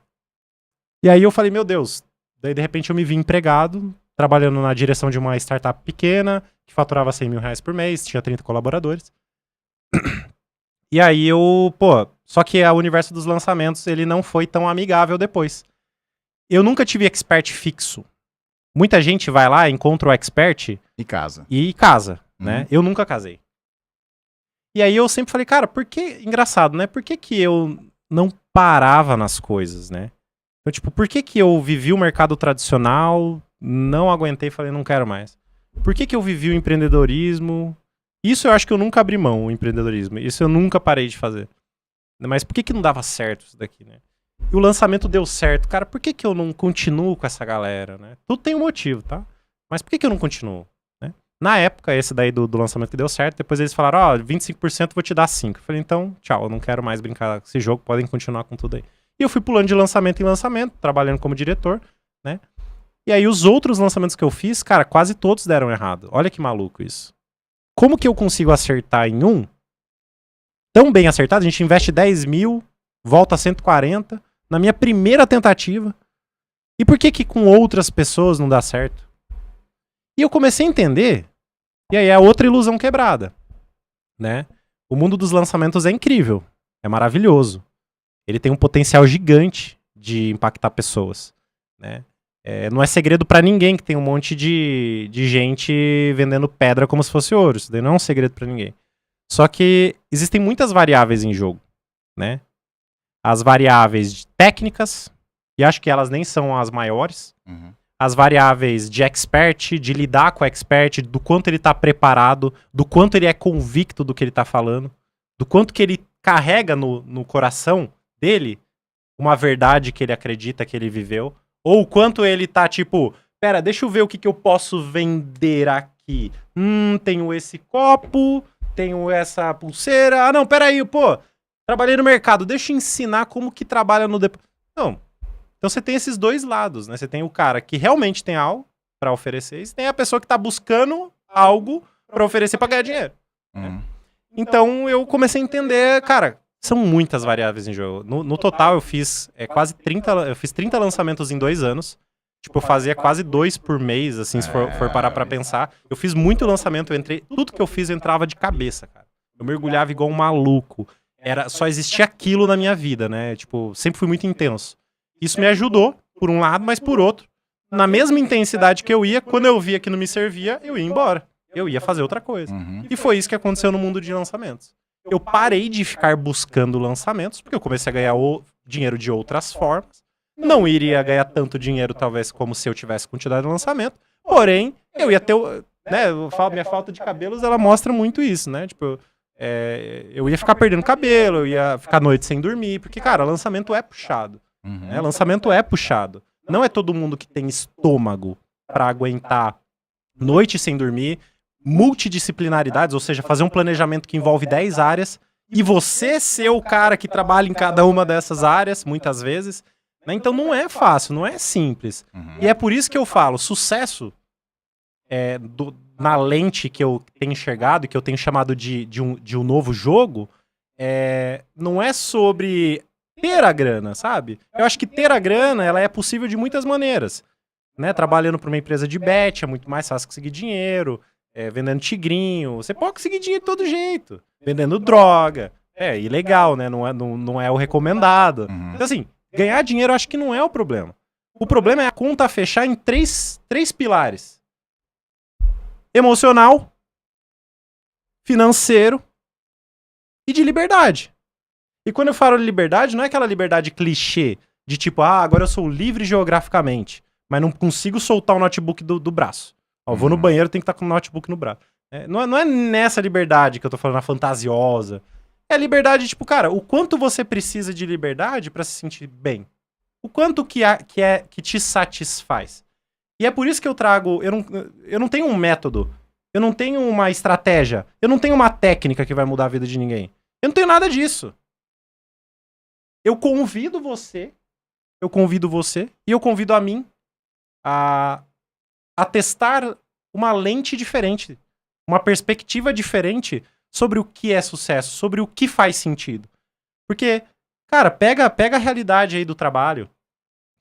E aí eu falei, meu Deus. Daí de repente eu me vi empregado, trabalhando na direção de uma startup pequena, que faturava 100 mil reais por mês, tinha 30 colaboradores. E aí só que o universo dos lançamentos, ele não foi tão amigável depois. Eu nunca tive expert fixo. Muita gente vai lá, encontra o expert... E casa, né? Eu nunca casei. E aí eu sempre falei, cara, engraçado, né? Por que eu não parava nas coisas, né? Então, tipo, por que eu vivi o mercado tradicional, não aguentei e falei, não quero mais? Por que eu vivi o empreendedorismo? Isso eu acho que eu nunca abri mão, o empreendedorismo. Isso eu nunca parei de fazer. Mas por que não dava certo isso daqui, né? e o lançamento deu certo. Cara, por que eu não continuo com essa galera, né? Tudo tem um motivo, tá? Mas por que eu não continuo? Né? Na época, esse daí do lançamento que deu certo, depois eles falaram, 25% vou te dar 5%. Eu falei, então, tchau, eu não quero mais brincar com esse jogo, podem continuar com tudo aí. E eu fui pulando de lançamento em lançamento, trabalhando como diretor, né? E aí os outros lançamentos que eu fiz, cara, quase todos deram errado. Olha que maluco isso. Como que eu consigo acertar em um? Tão bem acertado, a gente investe 10 mil, volta a 140, na minha primeira tentativa. E por que com outras pessoas não dá certo? E eu comecei a entender, e aí é outra ilusão quebrada, né? O mundo dos lançamentos é incrível, é maravilhoso. Ele tem um potencial gigante de impactar pessoas, né? Não é segredo pra ninguém que tem um monte de gente vendendo pedra como se fosse ouro. Isso daí não é um segredo pra ninguém. Só que existem muitas variáveis em jogo, né? As variáveis técnicas, e acho que elas nem são as maiores. As variáveis de expert, de lidar com o expert, do quanto ele tá preparado, do quanto ele é convicto do que ele tá falando, do quanto que ele carrega no coração dele uma verdade que ele acredita que ele viveu, ou o quanto ele tá tipo, pera, deixa eu ver o que eu posso vender aqui. Tenho esse copo, tenho essa pulseira, não, pera aí, pô, trabalhei no mercado, deixa eu ensinar como que trabalha no... Não, então você tem esses dois lados, né? Você tem o cara que realmente tem algo pra oferecer, e você tem a pessoa que tá buscando algo pra oferecer pra ganhar dinheiro. Né? Então eu comecei a entender, cara, são muitas variáveis em jogo. No total eu fiz quase 30 lançamentos em 2 anos. Tipo, eu fazia quase 2 por mês, assim, se for parar pra pensar. Eu fiz muito lançamento, tudo que eu fiz eu entrava de cabeça, cara. Eu mergulhava igual um maluco. Só existia aquilo na minha vida, né? Tipo, sempre fui muito intenso. Isso me ajudou, por um lado, mas por outro, na mesma intensidade que eu ia, quando eu via que não me servia, eu ia embora. Eu ia fazer outra coisa. E foi isso que aconteceu no mundo de lançamentos. Eu parei de ficar buscando lançamentos, porque eu comecei a ganhar dinheiro de outras formas. Não iria ganhar tanto dinheiro, talvez, como se eu tivesse quantidade de lançamento. Porém, eu ia ter... Né, minha falta de cabelos, ela mostra muito isso, né? Tipo, eu ia ficar perdendo cabelo, eu ia ficar noite sem dormir. Porque, cara, lançamento é puxado. Né? Lançamento é puxado. Não é todo mundo que tem estômago pra aguentar noite sem dormir, multidisciplinaridades, ou seja, fazer um planejamento que envolve 10 áreas, e você ser o cara que trabalha em cada uma dessas áreas, muitas vezes. Né? Então não é fácil, não é simples. E é por isso que eu falo, sucesso na lente que eu tenho enxergado, que eu tenho chamado de um novo jogo, não é sobre ter a grana, sabe? Eu acho que ter a grana, ela é possível de muitas maneiras. Né? Trabalhando para uma empresa de bet, é muito mais fácil conseguir dinheiro. Vendendo tigrinho, você pode conseguir dinheiro de todo jeito. Vendendo droga, ilegal, né? Não é o recomendado. Então assim, ganhar dinheiro eu acho que não é o problema. O problema é a conta fechar em três pilares. Emocional, financeiro e de liberdade. E quando eu falo de liberdade, não é aquela liberdade clichê de tipo, agora eu sou livre geograficamente, mas não consigo soltar o notebook do braço. Vou no banheiro, tem que estar com o notebook no braço. Não é nessa liberdade que eu tô falando, a fantasiosa. É a liberdade, tipo, cara, o quanto você precisa de liberdade pra se sentir bem. O quanto que te satisfaz. E é por isso que eu trago... Eu não tenho um método. Eu não tenho uma estratégia. Eu não tenho uma técnica que vai mudar a vida de ninguém. Eu não tenho nada disso. Eu convido você e eu convido a mim a testar uma lente diferente, uma perspectiva diferente sobre o que é sucesso, sobre o que faz sentido. Porque, cara, pega a realidade aí do trabalho.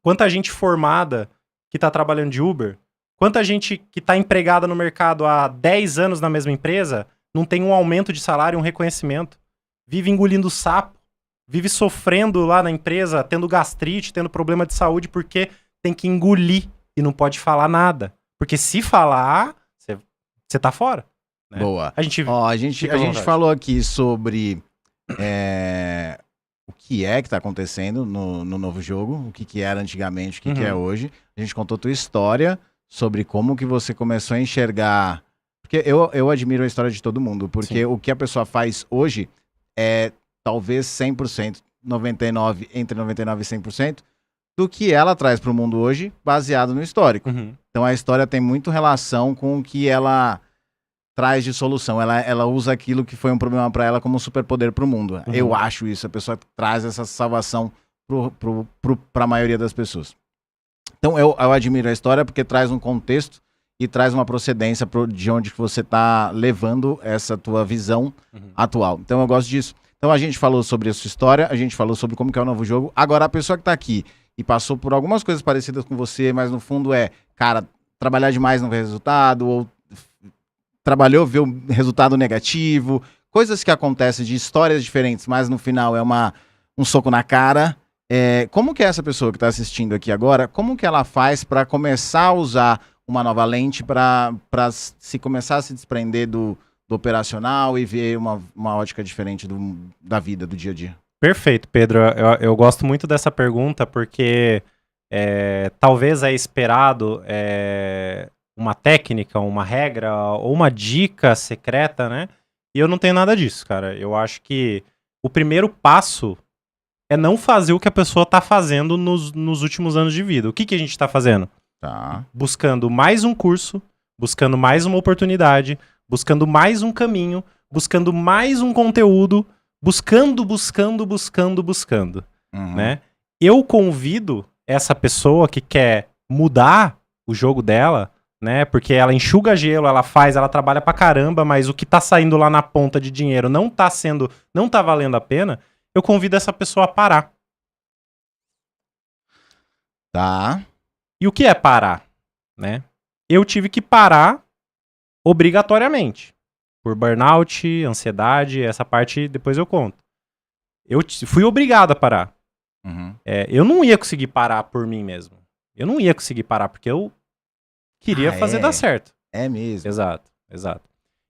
Quanta gente formada que tá trabalhando de Uber, quanta gente que tá empregada no mercado há 10 anos na mesma empresa, não tem um aumento de salário, um reconhecimento. Vive engolindo sapo, vive sofrendo lá na empresa, tendo gastrite, tendo problema de saúde, porque tem que engolir e não pode falar nada. Porque se falar, você tá fora. Né? Boa. A gente falou aqui sobre o que tá acontecendo no novo jogo, o que era antigamente, o que é hoje. A gente contou tua história sobre como que você começou a enxergar... Porque eu admiro a história de todo mundo, porque o que a pessoa faz hoje é talvez 100% 99, entre 99 e 100%, do que ela traz para o mundo hoje, baseado no histórico. Uhum. Então a história tem muito relação com o que ela traz de solução. Ela usa aquilo que foi um problema para ela como um superpoder para o mundo. Uhum. Eu acho isso. A pessoa traz essa salvação para a maioria das pessoas. Então eu admiro a história porque traz um contexto e traz uma procedência de onde você está levando essa tua visão atual. Então eu gosto disso. Então a gente falou sobre a sua história, a gente falou sobre como que é o novo jogo. Agora a pessoa que está aqui e passou por algumas coisas parecidas com você, mas no fundo cara, trabalhar demais não vê resultado, ou trabalhou, vê o resultado negativo, coisas que acontecem de histórias diferentes, mas no final é um soco na cara. Como que é essa pessoa que está assistindo aqui agora, como que ela faz para começar a usar uma nova lente para se começar a se desprender do operacional e ver uma ótica diferente da vida, do dia a dia? Perfeito, Pedro. Eu gosto muito dessa pergunta porque talvez é esperado uma técnica, uma regra ou uma dica secreta, né? E eu não tenho nada disso, cara. Eu acho que o primeiro passo é não fazer o que a pessoa tá fazendo nos últimos anos de vida. O que a gente tá fazendo? Tá. Buscando mais um curso, buscando mais uma oportunidade, buscando mais um caminho, buscando mais um conteúdo, buscando, né? Eu convido essa pessoa que quer mudar o jogo dela, né? Porque ela enxuga gelo, ela trabalha pra caramba, mas o que tá saindo lá na ponta de dinheiro não tá valendo a pena. Eu convido essa pessoa a parar. Tá. E o que é parar, né? Eu tive que parar obrigatoriamente. Por burnout, ansiedade, essa parte depois eu conto. Eu fui obrigado a parar. Eu não ia conseguir parar por mim mesmo. Eu não ia conseguir parar porque eu queria fazer dar certo. É mesmo. Exato.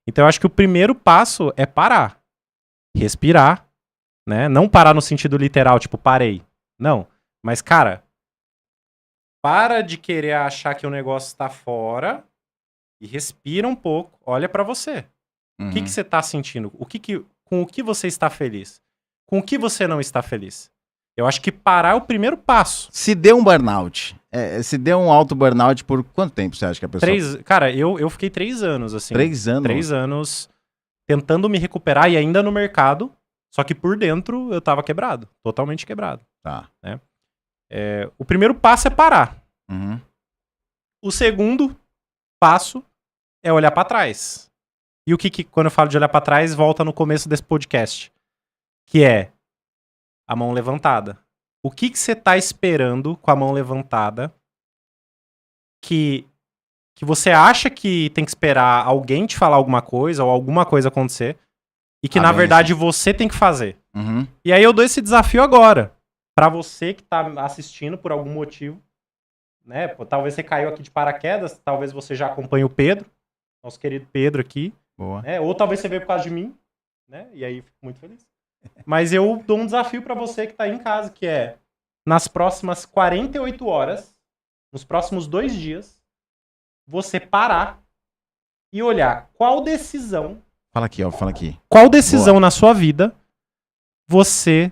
Então eu acho que o primeiro passo é parar. Respirar, né? Não parar no sentido literal, tipo, parei. Não. Mas, cara, para de querer achar que o negócio tá fora e respira um pouco, olha pra você. O que você tá sentindo? Com o que você está feliz? Com o que você não está feliz? Eu acho que parar é o primeiro passo. Se deu um burnout, se deu um auto burnout, por quanto tempo você acha que a pessoa... Cara, eu fiquei 3 anos, assim. 3 anos? 3 anos tentando me recuperar e ainda no mercado, só que por dentro eu tava quebrado, totalmente quebrado. Tá. Né? O primeiro passo é parar. O segundo passo é olhar pra trás. E o que quando eu falo de olhar pra trás, volta no começo desse podcast, que é a mão levantada. O que você tá esperando com a mão levantada que você acha que tem que esperar alguém te falar alguma coisa ou alguma coisa acontecer e que, na verdade, você tem que fazer? E aí eu dou esse desafio agora pra você que tá assistindo por algum motivo, né? Talvez você caiu aqui de paraquedas, talvez você já acompanhe o Pedro, nosso querido Pedro aqui. Boa. Né? Ou talvez você veio por causa de mim, né? E aí fico muito feliz. Mas eu dou um desafio pra você que tá aí em casa, que é nas próximas 48 horas, nos próximos 2 dias, você parar e olhar qual decisão... Fala aqui, ó, fala aqui. Qual decisão na sua vida você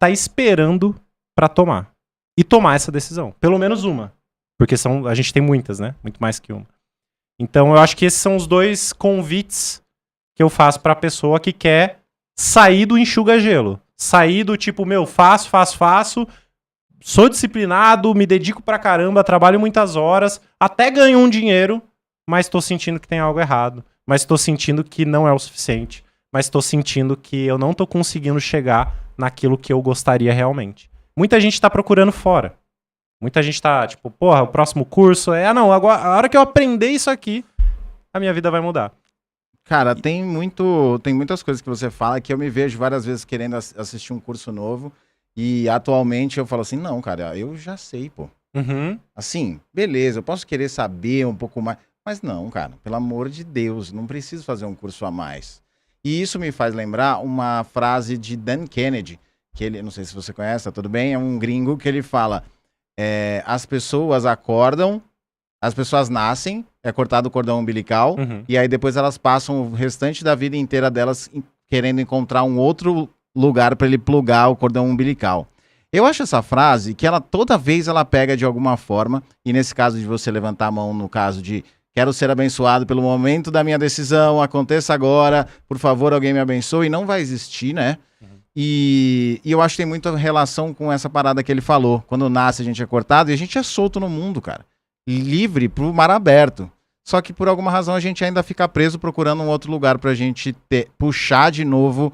tá esperando pra tomar? E tomar essa decisão. Pelo menos uma. Porque a gente tem muitas, né? Muito mais que uma. Então eu acho que esses são os 2 convites que eu faço pra pessoa que quer sair do enxuga-gelo. Sair do tipo, faço, sou disciplinado, me dedico pra caramba, trabalho muitas horas, até ganho um dinheiro, mas tô sentindo que tem algo errado. Mas tô sentindo que não é o suficiente. Mas tô sentindo que eu não tô conseguindo chegar naquilo que eu gostaria realmente. Muita gente tá procurando fora. Muita gente tá, tipo, porra, o próximo curso agora, a hora que eu aprender isso aqui, a minha vida vai mudar. Cara, tem muitas coisas que você fala que eu me vejo várias vezes querendo assistir um curso novo e atualmente eu falo assim, não, cara, eu já sei, pô. Assim, beleza, eu posso querer saber um pouco mais, mas não, cara, pelo amor de Deus, não preciso fazer um curso a mais. E isso me faz lembrar uma frase de Dan Kennedy, que ele, não sei se você conhece, tá tudo bem, é um gringo que ele fala... as pessoas acordam, as pessoas nascem, é cortado o cordão umbilical, e aí depois elas passam o restante da vida inteira delas querendo encontrar um outro lugar para ele plugar o cordão umbilical. Eu acho essa frase que ela toda vez ela pega de alguma forma, e nesse caso de você levantar a mão, no caso de quero ser abençoado pelo momento da minha decisão, aconteça agora, por favor, alguém me abençoe, não vai existir, né? E eu acho que tem muita relação com essa parada que ele falou. Quando nasce a gente é cortado e a gente é solto no mundo, cara. Livre pro mar aberto. Só que por alguma razão a gente ainda fica preso procurando um outro lugar pra gente puxar de novo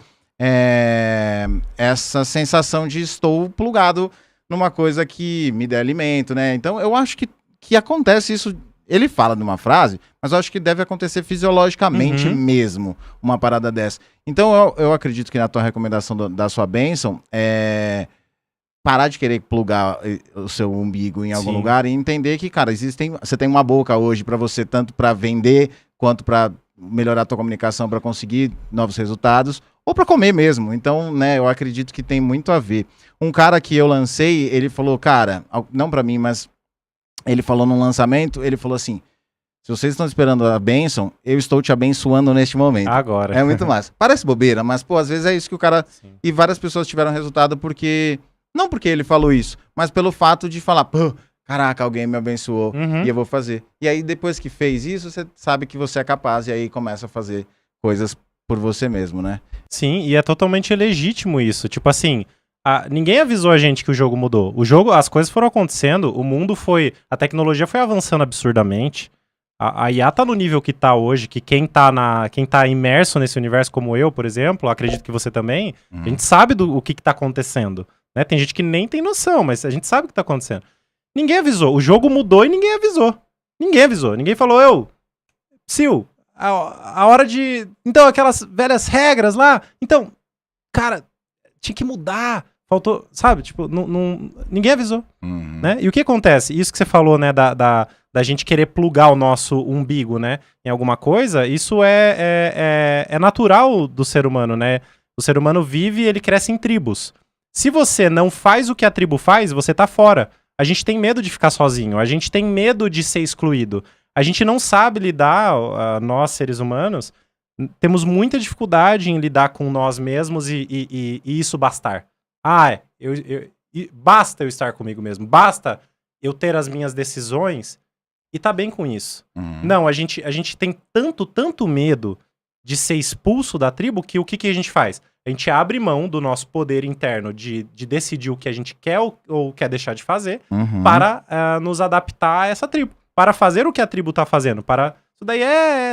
essa sensação de estou plugado numa coisa que me dê alimento, né? Então eu acho que acontece isso. Ele fala de uma frase, mas eu acho que deve acontecer fisiologicamente mesmo uma parada dessa. Então eu acredito que na tua recomendação da sua bênção parar de querer plugar o seu umbigo em algum lugar e entender que, cara, você tem uma boca hoje pra você, tanto pra vender quanto pra melhorar a tua comunicação, pra conseguir novos resultados, ou pra comer mesmo. Então, né, eu acredito que tem muito a ver. Um cara que eu lancei, ele falou, cara, não pra mim, mas ele falou num lançamento, ele falou assim, se vocês estão esperando a bênção, eu estou te abençoando neste momento. Agora. É muito massa. Parece bobeira, mas, pô, às vezes é isso que o cara... Sim. E várias pessoas tiveram resultado porque... Não porque ele falou isso, mas pelo fato de falar, pô, caraca, alguém me abençoou e eu vou fazer. E aí, depois que fez isso, você sabe que você é capaz e aí começa a fazer coisas por você mesmo, né? Sim, e é totalmente legítimo isso. Tipo assim, ninguém avisou a gente que o jogo mudou. As coisas foram acontecendo, o mundo foi... A tecnologia foi avançando absurdamente. A IA tá no nível que tá hoje, que quem tá imerso nesse universo como eu, por exemplo, acredito que você também, a gente sabe o que tá acontecendo. Né? Tem gente que nem tem noção, mas a gente sabe o que tá acontecendo. Ninguém avisou. O jogo mudou e ninguém avisou. Ninguém avisou. Ninguém falou, Sil, a hora de... Então, aquelas velhas regras lá... Então, cara, tinha que mudar. Faltou, sabe? Tipo, ninguém avisou. Né? E o que acontece? Isso que você falou, né, da gente querer plugar o nosso umbigo, né, em alguma coisa, isso é natural do ser humano, né? O ser humano vive e ele cresce em tribos. Se você não faz o que a tribo faz, você tá fora. A gente tem medo de ficar sozinho, a gente tem medo de ser excluído. A gente não sabe lidar, nós seres humanos, temos muita dificuldade em lidar com nós mesmos e isso bastar. Basta eu estar comigo mesmo, basta eu ter as minhas decisões e tá bem com isso. Não, a gente tem tanto medo de ser expulso da tribo que o que a gente faz? A gente abre mão do nosso poder interno de decidir o que a gente quer ou quer deixar de fazer para nos adaptar a essa tribo. Para fazer o que a tribo tá fazendo. Isso daí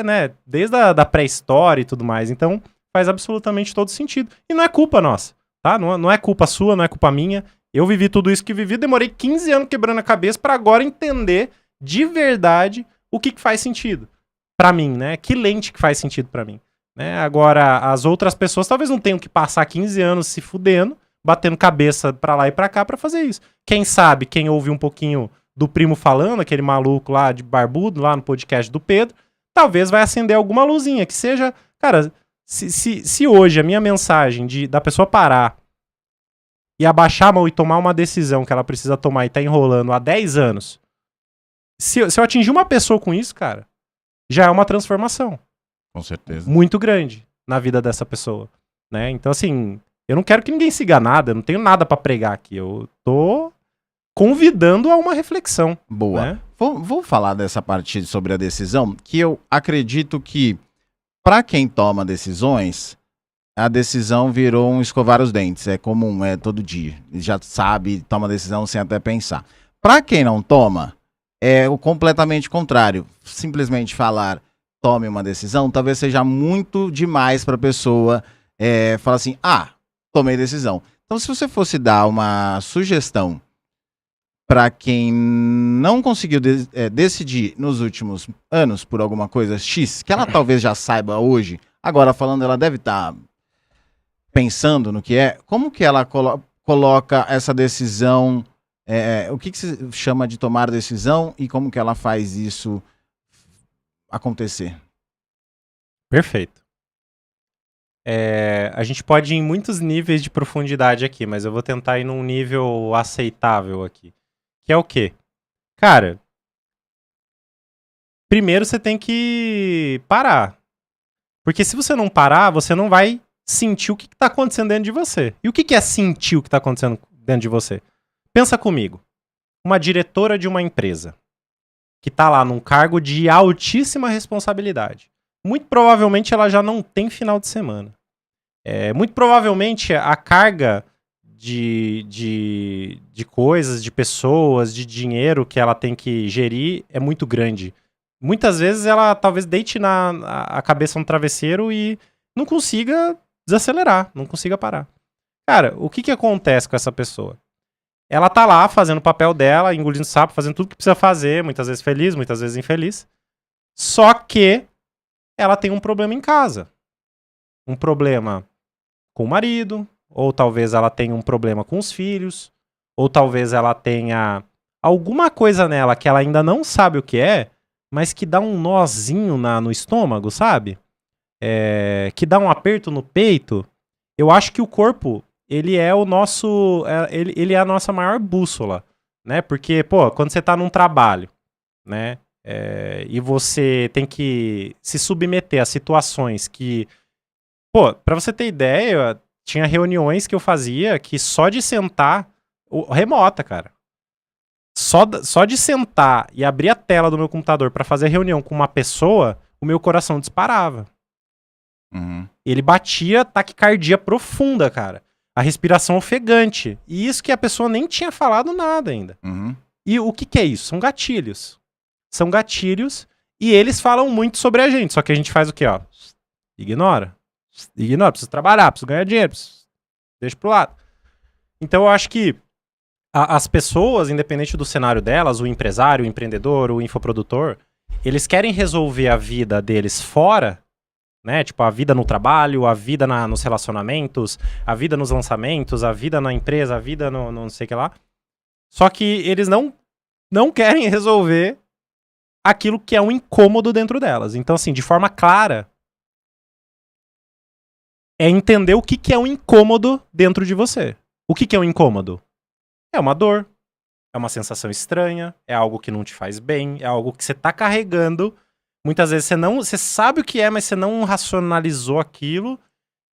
né, desde a pré-história e tudo mais. Então, faz absolutamente todo sentido. E não é culpa nossa, tá? Não é culpa sua, não é culpa minha. Eu vivi tudo isso que vivi, demorei 15 anos quebrando a cabeça para agora entender de verdade o que faz sentido para mim, né? Que lente que faz sentido para mim. Né? Agora, as outras pessoas talvez não tenham que passar 15 anos se fudendo, batendo cabeça pra lá e pra cá pra fazer isso. Quem sabe, quem ouve um pouquinho do primo falando, aquele maluco lá de barbudo, lá no podcast do Pedro, talvez vai acender alguma luzinha, que seja... Cara, se hoje a minha mensagem da pessoa parar e abaixar a mão e tomar uma decisão que ela precisa tomar e tá enrolando há 10 anos, se eu atingir uma pessoa com isso, cara, já é uma transformação. Com certeza. Muito grande na vida dessa pessoa, né? Então, assim, eu não quero que ninguém siga nada, eu não tenho nada pra pregar aqui, eu tô convidando a uma reflexão. Boa. Né? Vou falar dessa parte sobre a decisão, que eu acredito que, pra quem toma decisões, a decisão virou um escovar os dentes, é comum, é todo dia, já sabe, toma decisão sem até pensar. Pra quem não toma, é o completamente contrário, simplesmente falar... tome uma decisão, talvez seja muito demais para a pessoa falar assim, tomei decisão. Então, se você fosse dar uma sugestão para quem não conseguiu decidir nos últimos anos por alguma coisa X, que ela talvez já saiba hoje, agora falando, ela deve estar pensando no que é, como que ela coloca essa decisão, o que se chama de tomar decisão e como que ela faz isso acontecer. Perfeito. A gente pode ir em muitos níveis de profundidade aqui, mas eu vou tentar ir num nível aceitável aqui. Que é o quê? Cara, primeiro você tem que parar. Porque se você não parar, você não vai sentir o que tá acontecendo dentro de você. E o que é sentir o que tá acontecendo dentro de você? Pensa comigo. Uma diretora de uma empresa que tá lá num cargo de altíssima responsabilidade. Muito provavelmente ela já não tem final de semana. Muito provavelmente a carga de coisas, de pessoas, de dinheiro que ela tem que gerir é muito grande. Muitas vezes ela talvez deite a cabeça no travesseiro e não consiga desacelerar, não consiga parar. Cara, o que acontece com essa pessoa? Ela tá lá fazendo o papel dela, engolindo sapo, fazendo tudo que precisa fazer, muitas vezes feliz, muitas vezes infeliz. Só que ela tem um problema em casa. Um problema com o marido, ou talvez ela tenha um problema com os filhos, ou talvez ela tenha alguma coisa nela que ela ainda não sabe o que é, mas que dá um nozinho no estômago, sabe? Que dá um aperto no peito. Eu acho que o corpo, ele é o nosso, ele é a nossa maior bússola, né? Porque, pô, quando você tá num trabalho, né? E você tem que se submeter a situações que, pô, pra você ter ideia, tinha reuniões que eu fazia que só de sentar, remota, cara. Só de sentar e abrir a tela do meu computador pra fazer reunião com uma pessoa, o meu coração disparava. Uhum. Ele batia taquicardia profunda, cara. A respiração ofegante. E isso que a pessoa nem tinha falado nada ainda. Uhum. E o que é isso? São gatilhos. São gatilhos e eles falam muito sobre a gente. Só que a gente faz o quê, ó? Ignora. Ignora. Preciso trabalhar, preciso ganhar dinheiro. Deixa pro lado. Então eu acho que as pessoas, independente do cenário delas, o empresário, o empreendedor, o infoprodutor, eles querem resolver a vida deles fora, né? Tipo, a vida no trabalho, a vida nos relacionamentos, a vida nos lançamentos, a vida na empresa, a vida no não sei o que lá. Só que eles não querem resolver aquilo que é um incômodo dentro delas. Então, assim, de forma clara, é entender o que é um incômodo dentro de você. O que é um incômodo? É uma dor, é uma sensação estranha, é algo que não te faz bem, é algo que você tá carregando. Muitas vezes você sabe o que é, mas você não racionalizou aquilo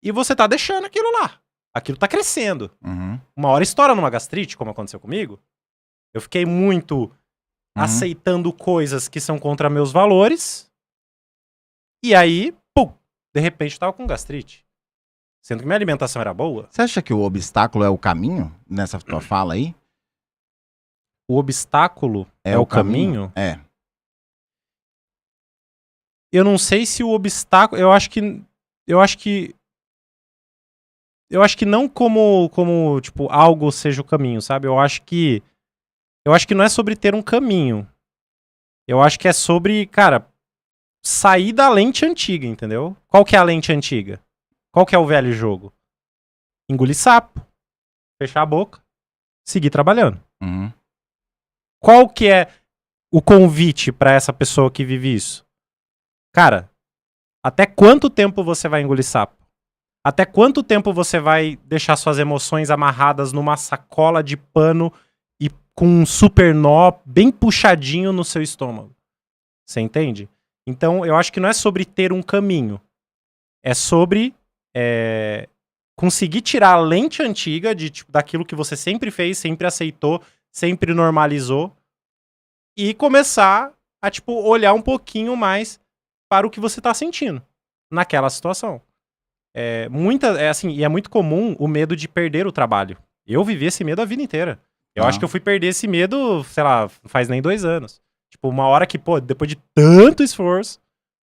e você tá deixando aquilo lá. Aquilo tá crescendo. Uhum. Uma hora estoura numa gastrite, como aconteceu comigo. Eu fiquei muito aceitando coisas que são contra meus valores. E aí, pum, de repente eu tava com gastrite. Sendo que minha alimentação era boa. Você acha que o obstáculo é o caminho nessa tua fala aí? O obstáculo é o caminho? É. Eu não sei se o obstáculo... Eu acho que não como tipo, algo seja o caminho, sabe? Eu acho que não é sobre ter um caminho. Eu acho que é sobre, cara, sair da lente antiga, entendeu? Qual que é a lente antiga? Qual que é o velho jogo? Engolir sapo, fechar a boca, seguir trabalhando. Uhum. Qual que é o convite pra essa pessoa que vive isso? Cara, até quanto tempo você vai engolir sapo? Até quanto tempo você vai deixar suas emoções amarradas numa sacola de pano e com um super nó bem puxadinho no seu estômago? Você entende? Então, eu acho que não é sobre ter um caminho. É sobre conseguir tirar a lente antiga tipo, daquilo que você sempre fez, sempre aceitou, sempre normalizou e começar a tipo, olhar um pouquinho mais para o que você está sentindo naquela situação. E é muito comum o medo de perder o trabalho. Eu vivi esse medo a vida inteira. Eu acho que eu fui perder esse medo, sei lá, não faz nem 2 anos. Tipo, uma hora que, pô, depois de tanto esforço,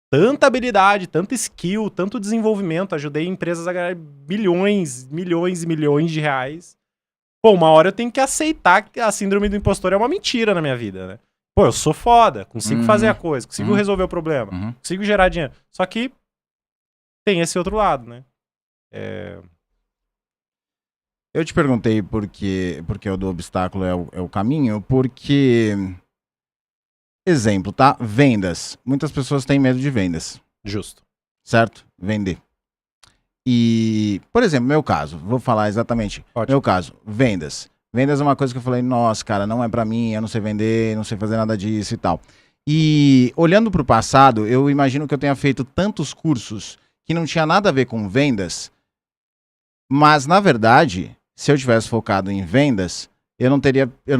tanta habilidade, tanto skill, tanto desenvolvimento, ajudei empresas a ganhar milhões e milhões de reais. Pô, uma hora eu tenho que aceitar que a síndrome do impostor é uma mentira na minha vida, né? Pô, eu sou foda, consigo fazer a coisa, consigo resolver o problema, consigo gerar dinheiro. Só que tem esse outro lado, né? Eu te perguntei porque o do obstáculo é o caminho, porque... Exemplo, tá? Vendas. Muitas pessoas têm medo de vendas. Justo. Certo? Vender. E, por exemplo, meu caso, vou falar exatamente. Ótimo. Meu caso, vendas. Vendas é uma coisa que eu falei, nossa, cara, não é pra mim, eu não sei vender, não sei fazer nada disso e tal. E, olhando pro passado, eu imagino que eu tenha feito tantos cursos que não tinha nada a ver com vendas, Mas, na verdade, se eu tivesse focado em vendas, eu não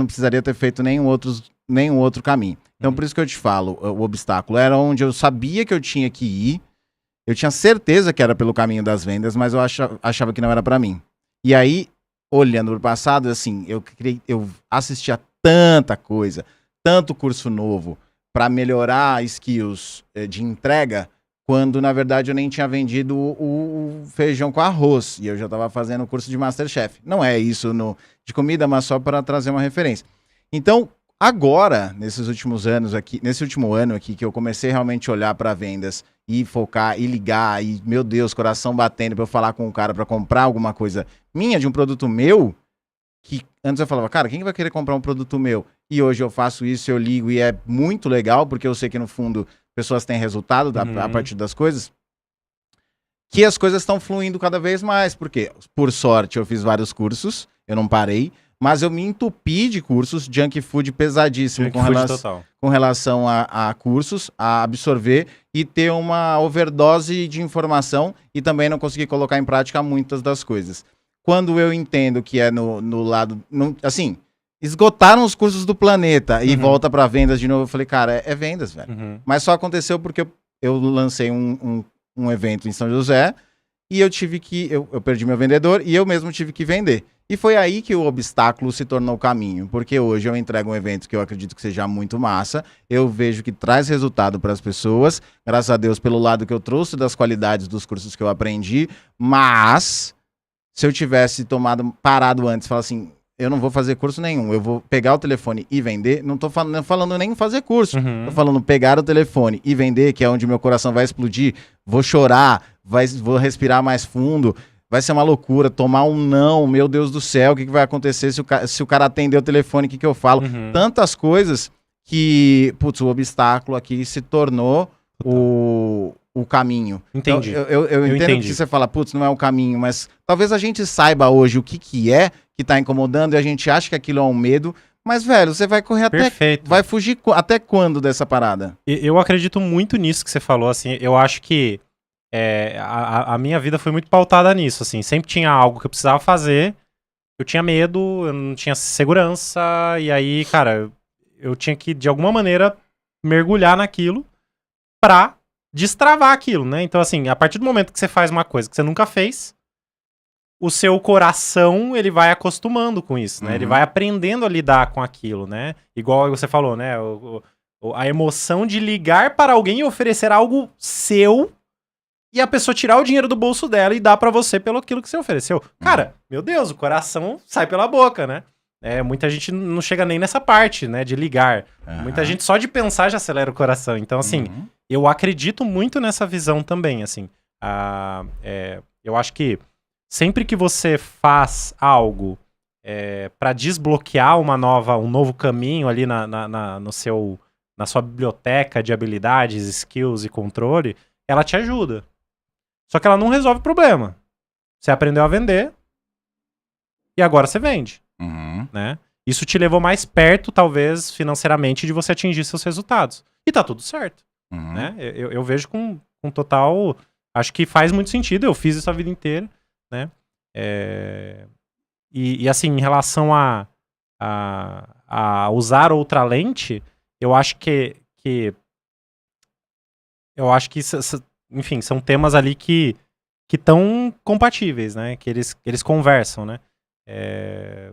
precisaria ter feito nenhum outro caminho. Então, por isso que eu te falo, o obstáculo era onde eu sabia que eu tinha que ir, eu tinha certeza que era pelo caminho das vendas, mas eu achava que não era pra mim. E aí, olhando pro passado, assim, eu assistia tanta coisa, tanto curso novo pra melhorar skills de entrega, quando na verdade eu nem tinha vendido o feijão com arroz e eu já estava fazendo o curso de Masterchef. Não é isso de comida, mas só para trazer uma referência. Então, agora, nesse último ano aqui, que eu comecei realmente a olhar para vendas e focar e ligar, e meu Deus, coração batendo para eu falar com o cara para comprar alguma coisa minha, de um produto meu, que antes eu falava, cara, quem vai querer comprar um produto meu? E hoje eu faço isso, eu ligo e é muito legal, porque eu sei que no fundo pessoas têm resultado a partir das coisas, que as coisas estão fluindo cada vez mais, porque, por sorte, eu fiz vários cursos, eu não parei, mas eu me entupi de cursos, junk food pesadíssimo com relação a cursos, a absorver e ter uma overdose de informação e também não conseguir colocar em prática muitas das coisas. Quando eu entendo que é no lado, assim, esgotaram os cursos do planeta e volta para vendas de novo, eu falei, cara, é vendas, velho. Mas só aconteceu porque eu lancei um evento em São José e eu perdi meu vendedor e eu mesmo tive que vender. E foi aí que o obstáculo se tornou o caminho, porque hoje eu entrego um evento que eu acredito que seja muito massa, eu vejo que traz resultado para as pessoas, graças a Deus pelo lado que eu trouxe das qualidades dos cursos que eu aprendi, mas se eu tivesse parado antes, falar assim, eu não vou fazer curso nenhum, eu vou pegar o telefone e vender, não tô falando nem fazer curso, tô falando pegar o telefone e vender, que é onde meu coração vai explodir, vou chorar, vou respirar mais fundo, vai ser uma loucura, tomar um não, meu Deus do céu, o que vai acontecer se o cara atender o telefone, o que eu falo? Tantas coisas que, putz, o obstáculo aqui se tornou o caminho. Entendi. Eu entendo que você fala, putz, não é o caminho, mas talvez a gente saiba hoje o que é que tá incomodando e a gente acha que aquilo é um medo, mas, velho, você vai correr vai fugir até quando dessa parada? Eu acredito muito nisso que você falou, assim, eu acho que a minha vida foi muito pautada nisso, assim, sempre tinha algo que eu precisava fazer, eu tinha medo, eu não tinha segurança, e aí, cara, eu tinha que, de alguma maneira, mergulhar naquilo pra destravar aquilo, né? Então, assim, a partir do momento que você faz uma coisa que você nunca fez, o seu coração, ele vai acostumando com isso, né? Ele vai aprendendo a lidar com aquilo, né? Igual você falou, né? A emoção de ligar para alguém e oferecer algo seu e a pessoa tirar o dinheiro do bolso dela e dar pra você pelo aquilo que você ofereceu. Cara, meu Deus, o coração sai pela boca, né? Muita gente não chega nem nessa parte, né? De ligar. Muita gente só de pensar já acelera o coração. Então, assim, eu acredito muito nessa visão também, assim. Eu acho que sempre que você faz algo para desbloquear um novo caminho ali na sua biblioteca de habilidades, skills e controle, ela te ajuda. Só que ela não resolve o problema. Você aprendeu a vender e agora você vende. Né? Isso te levou mais perto, talvez, financeiramente, de você atingir seus resultados. E tá tudo certo. Né? Eu vejo com total... Acho que faz muito sentido. Eu fiz isso a vida inteira. Né? E assim, em relação a usar outra lente, eu acho que enfim, são temas ali que estão compatíveis, né? Que eles conversam, né?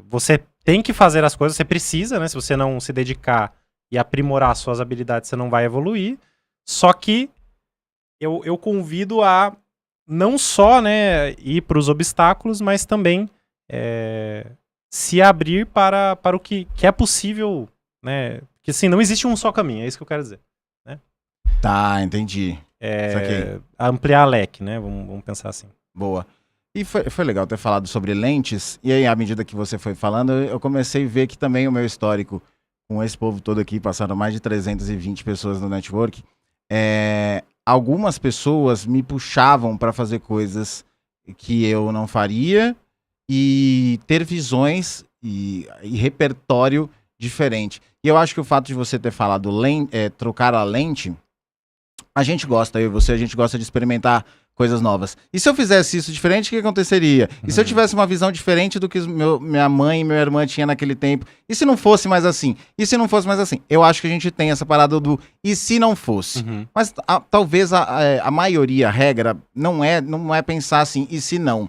Você tem que fazer as coisas, você precisa, né? Se você não se dedicar e aprimorar suas habilidades, você não vai evoluir. Só que eu convido a não só, né, ir para os obstáculos, mas também se abrir para o que é possível, né? Porque assim, não existe um só caminho, é isso que eu quero dizer. Né? Tá, entendi. Ampliar a leque, né? Vamos pensar assim. Boa. E foi legal ter falado sobre lentes, e aí à medida que você foi falando, eu comecei a ver que também o meu histórico com esse povo todo aqui, passaram mais de 320 pessoas no network, algumas pessoas me puxavam para fazer coisas que eu não faria e ter visões e repertório diferente. E eu acho que o fato de você ter falado trocar a lente, a gente gosta, eu e você, a gente gosta de experimentar coisas novas. E se eu fizesse isso diferente, o que aconteceria? E se eu tivesse uma visão diferente do que minha mãe e minha irmã tinham naquele tempo? E se não fosse mais assim? E se não fosse mais assim? Eu acho que a gente tem essa parada do e se não fosse? Mas talvez a maioria, a regra, não é pensar assim, e se não?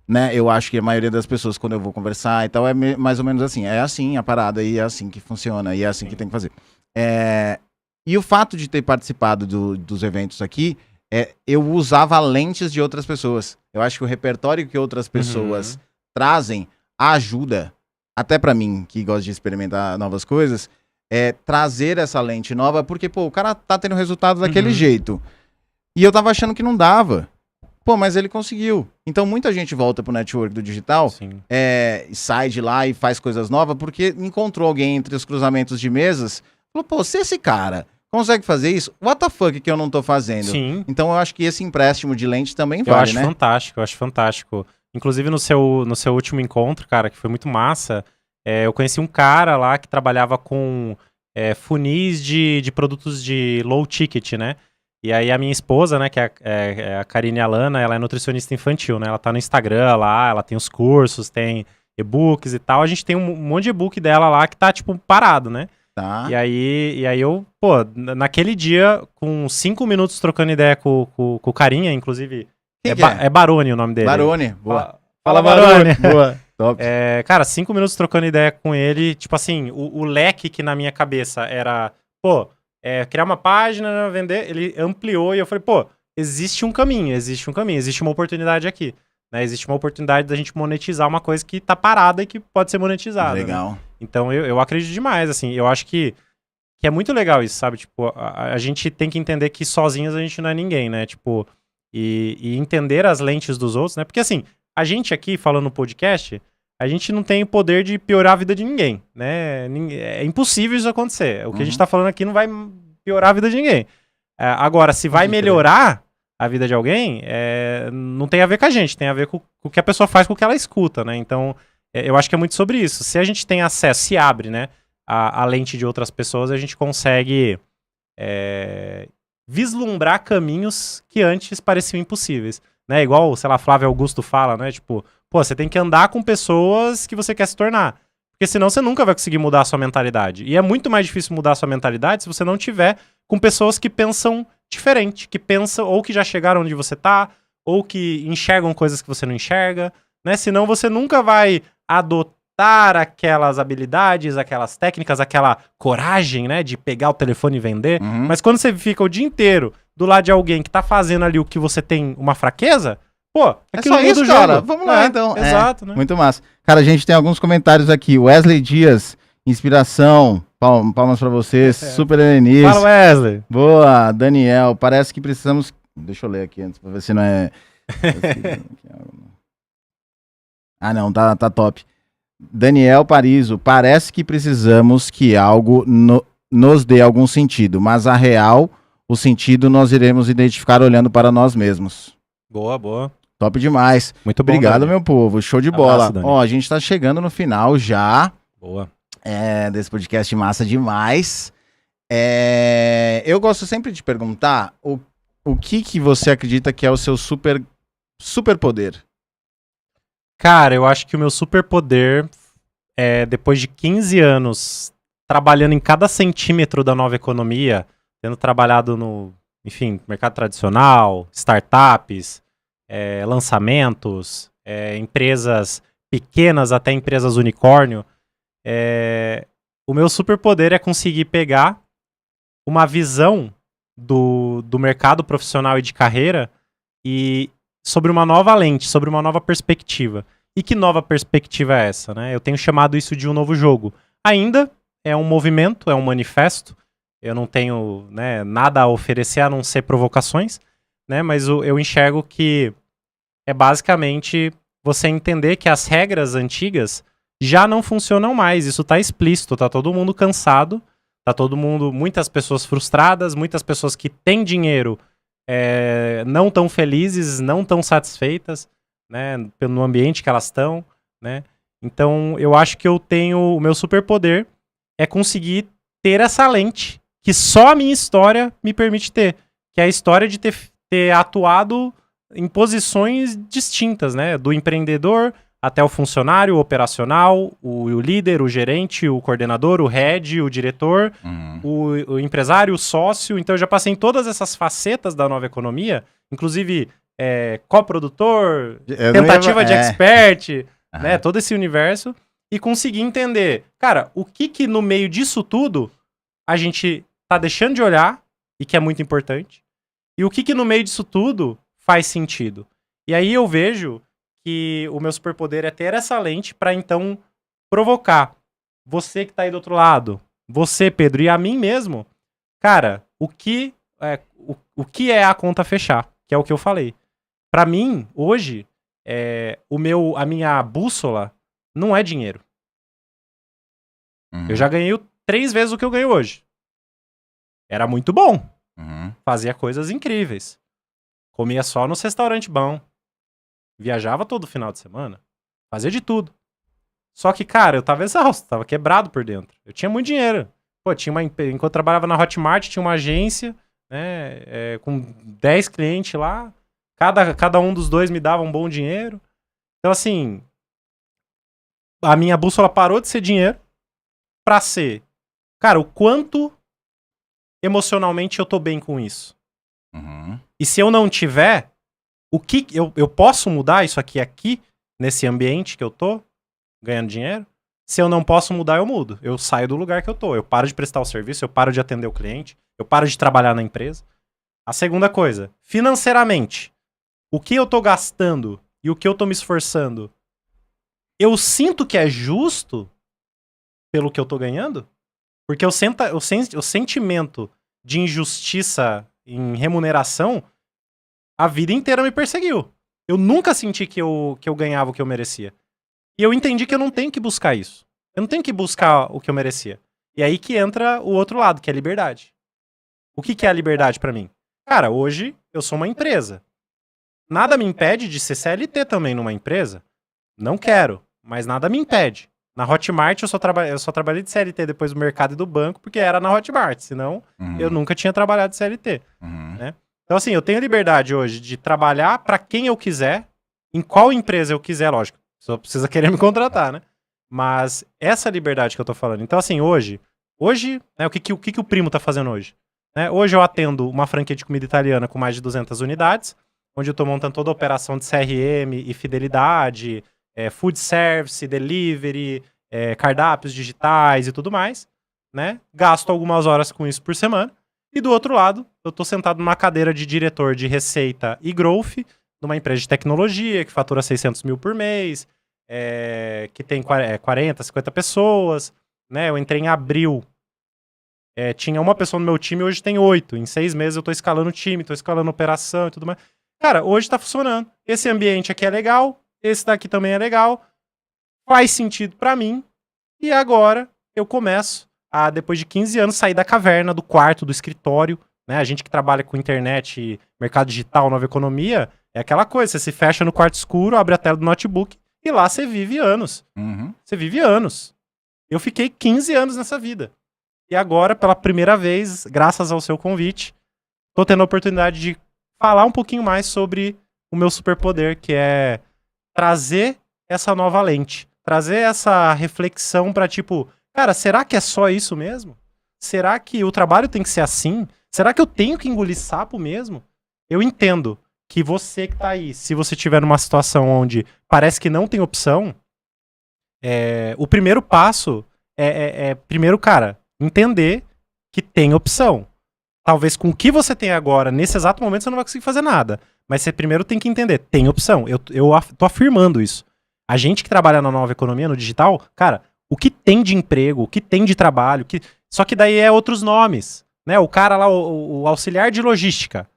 Né? Eu acho que a maioria das pessoas, quando eu vou conversar e tal, é mais ou menos assim. É assim a parada e é assim que funciona e é assim que tem que fazer. E o fato de ter participado dos eventos aqui, eu usava lentes de outras pessoas. Eu acho que o repertório que outras pessoas trazem ajuda, até pra mim, que gosta de experimentar novas coisas, trazer essa lente nova, porque, pô, o cara tá tendo resultado daquele jeito. E eu tava achando que não dava. Pô, mas ele conseguiu. Então muita gente volta pro network do digital, sai de lá e faz coisas novas, porque encontrou alguém entre os cruzamentos de mesas, falou, pô, se esse cara consegue fazer isso, what the fuck que eu não tô fazendo? Sim. Então eu acho que esse empréstimo de lente também vale, né? Eu acho fantástico. Inclusive no seu último encontro, cara, que foi muito massa, eu conheci um cara lá que trabalhava com funis de produtos de low ticket, né? E aí a minha esposa, né, que é a Karine Alana, ela é nutricionista infantil, né? Ela tá no Instagram lá, ela tem os cursos, tem e-books e tal. A gente tem um monte de e-book dela lá que tá, tipo, parado, né? Tá. E aí eu, pô, naquele dia, com 5 minutos trocando ideia com o carinha, inclusive, é Barone o nome dele. Barone, boa. Fala Barone. Boa, top. Cara, 5 minutos trocando ideia com ele, tipo assim, o leque que na minha cabeça era, pô, criar uma página, vender, ele ampliou e eu falei, pô, existe um caminho, existe uma oportunidade aqui. Né? Existe uma oportunidade da gente monetizar uma coisa que tá parada e que pode ser monetizada. Legal. Né? Então eu acredito demais, assim, eu acho que é muito legal isso, sabe? Tipo, a gente tem que entender que sozinhos a gente não é ninguém, né? Tipo, e entender as lentes dos outros, né? Porque assim, a gente aqui falando no podcast, a gente não tem o poder de piorar a vida de ninguém, né? É impossível isso acontecer. O que a gente tá falando aqui não vai piorar a vida de ninguém. Agora, se vai melhorar a vida de alguém, não tem a ver com a gente, tem a ver com o que a pessoa faz com o que ela escuta, né? Então, eu acho que é muito sobre isso. Se a gente tem acesso, se abre, né, a lente de outras pessoas, a gente consegue vislumbrar caminhos que antes pareciam impossíveis, né? Igual, sei lá, Flávio Augusto fala, né? Tipo, pô, você tem que andar com pessoas que você quer se tornar, porque senão você nunca vai conseguir mudar a sua mentalidade. E é muito mais difícil mudar a sua mentalidade se você não tiver com pessoas que pensam diferente, que pensam ou que já chegaram onde você tá, ou que enxergam coisas que você não enxerga, né? Senão você nunca vai adotar aquelas habilidades, aquelas técnicas, aquela coragem, né, de pegar o telefone e vender. Mas quando você fica o dia inteiro do lado de alguém que tá fazendo ali o que você tem uma fraqueza, pô, aquilo muda o jogo. Cara. Vamos lá, então. Exato, né? Muito massa. Cara, a gente tem alguns comentários aqui. Wesley Dias, inspiração. Palmas pra vocês. Super Elenise. Fala, Wesley. Boa. Daniel, parece que precisamos... Deixa eu ler aqui antes pra ver se não é... Ah, não, tá top. Daniel Parizo, parece que precisamos que algo nos dê algum sentido, mas a real, o sentido nós iremos identificar olhando para nós mesmos. Boa. Top demais. Muito obrigado, bom, meu povo. Show de bola. Ó, a gente tá chegando no final já. Boa. Desse podcast massa demais. Eu gosto sempre de perguntar o que você acredita que é o seu superpoder? Cara, eu acho que o meu superpoder depois de 15 anos trabalhando em cada centímetro da nova economia, tendo trabalhado no, enfim, mercado tradicional, startups, lançamentos, empresas pequenas até empresas unicórnio, o meu superpoder é conseguir pegar uma visão do mercado profissional e de carreira e sobre uma nova lente, sobre uma nova perspectiva. E que nova perspectiva é essa, né? Eu tenho chamado isso de um novo jogo. Ainda é um movimento, é um manifesto. Eu não tenho, né, nada a oferecer a não ser provocações, né? Mas eu enxergo que é basicamente você entender que as regras antigas já não funcionam mais. Isso tá explícito, tá todo mundo cansado, tá todo mundo, muitas pessoas frustradas, muitas pessoas que têm dinheiro não tão felizes, não tão satisfeitas, né, no ambiente que elas estão, né? Então, eu acho que o meu superpoder é conseguir ter essa lente que só a minha história me permite ter, que é a história de ter atuado em posições distintas, né? Do empreendedor até o funcionário, o operacional, o líder, o gerente, o coordenador, o head, o diretor, o empresário, o sócio. Então eu já passei em todas essas facetas da nova economia, inclusive coprodutor, tentativa de expert, né? Todo esse universo. E consegui entender, cara, o que no meio disso tudo a gente tá deixando de olhar e que é muito importante, e o que no meio disso tudo faz sentido. E aí eu vejo que o meu superpoder é ter essa lente para então provocar você que tá aí do outro lado, você, Pedro, e a mim mesmo, cara, o que é a conta fechar, que é o que eu falei. Para mim, hoje, a minha bússola não é dinheiro. Eu já ganhei 3 vezes o que eu ganho hoje. Era muito bom. Fazia coisas incríveis. Comia só no restaurante bom. Viajava todo final de semana. Fazia de tudo. Só que, cara, eu tava exausto. Tava quebrado por dentro. Eu tinha muito dinheiro. Pô, enquanto eu trabalhava na Hotmart, tinha uma agência, né, com 10 clientes lá. Cada um dos 2 me dava um bom dinheiro. Então, assim, a minha bússola parou de ser dinheiro pra ser, cara, o quanto emocionalmente eu tô bem com isso. E se eu não tiver, o que eu posso mudar isso aqui, nesse ambiente que eu tô ganhando dinheiro? Se eu não posso mudar, eu mudo. Eu saio do lugar que eu tô. Eu paro de prestar o serviço, eu paro de atender o cliente, eu paro de trabalhar na empresa. A segunda coisa, financeiramente, o que eu tô gastando e o que eu tô me esforçando, eu sinto que é justo pelo que eu tô ganhando? Porque o sentimento de injustiça em remuneração a vida inteira me perseguiu. Eu nunca senti que eu ganhava o que eu merecia. E eu entendi que eu não tenho que buscar isso. Eu não tenho que buscar o que eu merecia. E aí que entra o outro lado, que é a liberdade. O que é a liberdade pra mim? Cara, hoje eu sou uma empresa. Nada me impede de ser CLT também numa empresa. Não quero, mas nada me impede. Na Hotmart eu só trabalhei de CLT depois do mercado e do banco, porque era na Hotmart, senão eu nunca tinha trabalhado de CLT. Né? Então assim, eu tenho liberdade hoje de trabalhar para quem eu quiser, em qual empresa eu quiser, lógico. Só precisa querer me contratar, né? Mas essa liberdade que eu tô falando. Então assim, hoje né, o que o Primo tá fazendo hoje? Né? Hoje eu atendo uma franquia de comida italiana com mais de 200 unidades, onde eu tô montando toda a operação de CRM e fidelidade, food service, delivery, cardápios digitais e tudo mais, né? Gasto algumas horas com isso por semana. E do outro lado, eu tô sentado numa cadeira de diretor de receita e growth numa empresa de tecnologia que fatura 600 mil por mês, que tem 40, 50 pessoas, né? Eu entrei em abril, tinha uma pessoa no meu time, hoje tem 8. Em 6 meses eu tô escalando o time, tô escalando operação e tudo mais. Cara, hoje tá funcionando. Esse ambiente aqui é legal, esse daqui também é legal, faz sentido pra mim, e agora eu começo a, depois de 15 anos, sair da caverna, do quarto, do escritório, né? A gente que trabalha com internet, mercado digital, nova economia, é aquela coisa, você se fecha no quarto escuro, abre a tela do notebook, e lá você vive anos. Você vive anos. Eu fiquei 15 anos nessa vida. E agora, pela primeira vez, graças ao seu convite, tô tendo a oportunidade de falar um pouquinho mais sobre o meu superpoder, que é trazer essa nova lente, trazer essa reflexão pra tipo, cara, será que é só isso mesmo? Será que o trabalho tem que ser assim? Será que eu tenho que engolir sapo mesmo? Eu entendo que você que tá aí, se você tiver numa situação onde parece que não tem opção, o primeiro passo primeiro, cara, entender que tem opção. Talvez com o que você tem agora, nesse exato momento, você não vai conseguir fazer nada. Mas você primeiro tem que entender, tem opção. Eu tô afirmando isso. A gente que trabalha na nova economia, no digital, cara, o que tem de emprego, o que tem de trabalho, só que daí é outros nomes, né? O cara lá, o auxiliar de logística.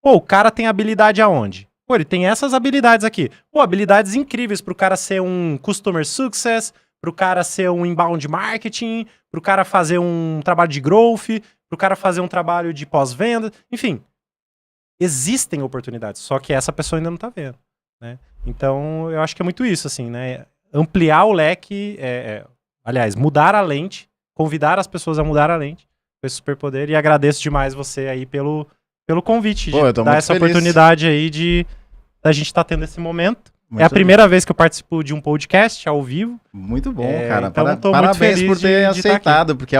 Pô, o cara tem habilidade aonde? Pô, ele tem essas habilidades aqui. Pô, habilidades incríveis pro cara ser um customer success, pro cara ser um inbound marketing, pro cara fazer um trabalho de growth, pro cara fazer um trabalho de pós-venda, enfim. Existem oportunidades, só que essa pessoa ainda não tá vendo, né? Então, eu acho que é muito isso, assim, né? Ampliar o leque, aliás, mudar a lente, convidar as pessoas a mudar a lente, com esse superpoder, e agradeço demais você aí pelo convite, de dar essa oportunidade aí de da gente estar tendo esse momento. Muito É a primeira vez que eu participo de um podcast ao vivo. Muito bom, cara. Então tô Parabéns muito feliz por ter de aceitado, porque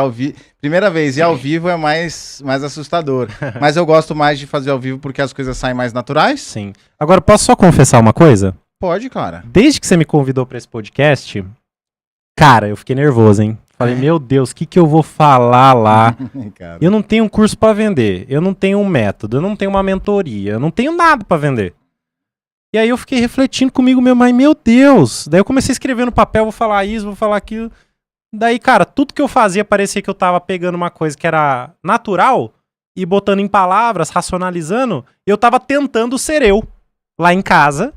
primeira vez e ao vivo é mais assustador. Mas eu gosto mais de fazer ao vivo porque as coisas saem mais naturais. Sim. Agora, posso só confessar uma coisa? Pode, cara. Desde que você me convidou pra esse podcast, cara, eu fiquei nervoso, hein? Falei, meu Deus, o que eu vou falar lá? Cara. Eu não tenho um curso pra vender, eu não tenho um método, eu não tenho uma mentoria, eu não tenho nada pra vender. E aí eu fiquei refletindo comigo mesmo, mas meu Deus. Daí eu comecei a escrever no papel, vou falar isso, vou falar aquilo. Daí, cara, tudo que eu fazia parecia que eu tava pegando uma coisa que era natural e botando em palavras, racionalizando, e eu tava tentando ser eu lá em casa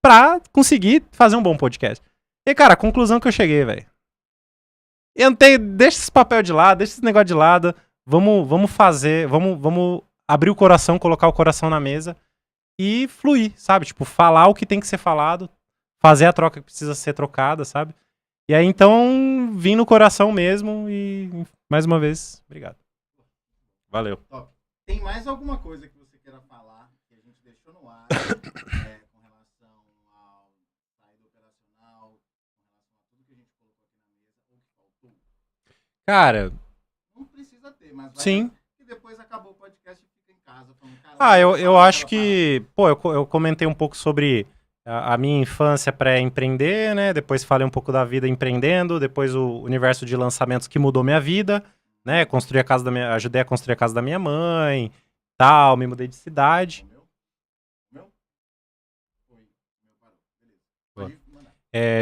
pra conseguir fazer um bom podcast. E, cara, a conclusão que eu cheguei, velho. Eu não tenho, deixa esse papel de lado, deixa esse negócio de lado, vamos fazer, vamos abrir o coração, colocar o coração na mesa e fluir, sabe? Tipo, falar o que tem que ser falado, fazer a troca que precisa ser trocada, sabe? E aí, então, vim no coração mesmo e, mais uma vez, obrigado. Valeu. Tem mais alguma coisa que você queira falar que a gente deixou no ar com relação ao saída operacional, com relação a tudo que a gente colocou aqui na mesa, ou que faltou? Cara, Não precisa ter, mas vai. sim. E depois acabou o podcast e fica em casa. Eu acho que... Pô, eu comentei um pouco sobre a minha infância pré-empreender, né? Depois falei um pouco da vida empreendendo, depois o universo de lançamentos que mudou minha vida, né? Ajudei a construir a casa da minha mãe, tal, me mudei de cidade.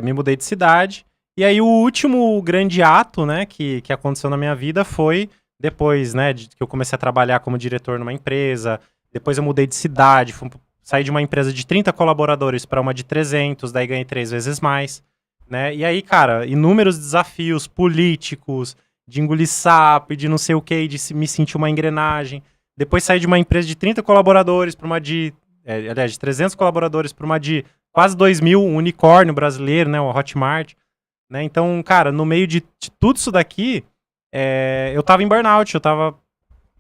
Me mudei de cidade. E aí o último grande ato, né, que aconteceu na minha vida foi depois, né, que eu comecei a trabalhar como diretor numa empresa. Depois eu mudei de cidade, saí de uma empresa de 30 colaboradores para uma de 300, daí ganhei 3 vezes mais, né? E aí, cara, inúmeros desafios políticos, de engolir sapo, de não sei o que, de me sentir uma engrenagem. Depois saí de uma empresa de 30 colaboradores para uma de 300 colaboradores para uma de quase 2.000, um unicórnio brasileiro, né, o Hotmart, né? Então, cara, no meio de tudo isso daqui, eu tava em burnout, eu tava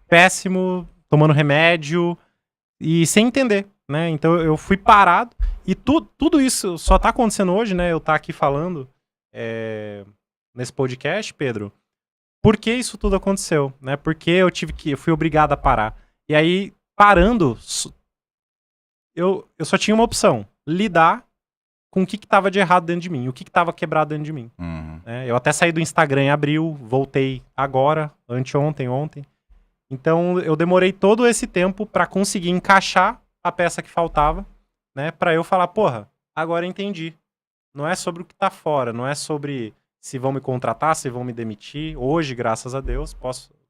péssimo, tomando remédio e sem entender, né? Então eu fui parado e tudo isso só tá acontecendo hoje, né? Eu tá aqui falando nesse podcast, Pedro, por que isso tudo aconteceu, né? Porque eu fui obrigado a parar. E aí, parando, eu só tinha uma opção, lidar com o que tava de errado dentro de mim, o que tava quebrado dentro de mim. Uhum. Eu até saí do Instagram em abril, voltei agora, anteontem, ontem. Então, eu demorei todo esse tempo pra conseguir encaixar a peça que faltava, né? Pra eu falar, porra, agora eu entendi. Não é sobre o que tá fora, não é sobre se vão me contratar, se vão me demitir. Hoje, graças a Deus,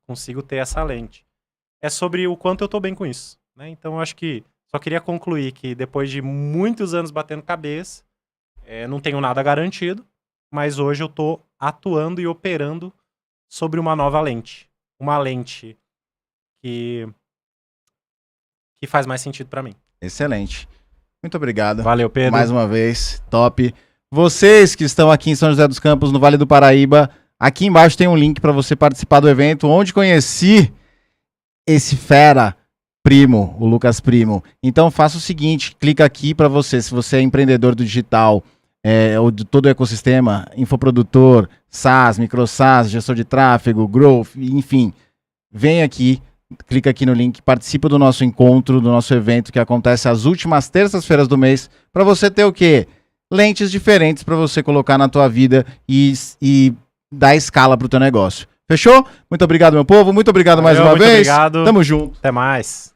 consigo ter essa lente. É sobre o quanto eu tô bem com isso, né? Então, eu acho que só queria concluir que depois de muitos anos batendo cabeça, não tenho nada garantido, mas hoje eu tô atuando e operando sobre uma nova lente. Uma lente que faz mais sentido pra mim. Excelente. Muito obrigado. Valeu, Pedro. Mais uma vez, top. Vocês que estão aqui em São José dos Campos, no Vale do Paraíba, aqui embaixo tem um link para você participar do evento, onde conheci esse fera primo, o Lucas Primo. Então faça o seguinte, clica aqui para você, se você é empreendedor do digital, ou de todo o ecossistema, infoprodutor, SaaS, micro SaaS, gestor de tráfego, growth, enfim, vem aqui, clica aqui no link, participa do nosso encontro, do nosso evento que acontece às últimas terças-feiras do mês, para você ter o quê? Lentes diferentes para você colocar na tua vida e dar escala pro teu negócio. Fechou? Muito obrigado, meu povo. Muito obrigado mais uma vez. Obrigado. Tamo junto. Até mais.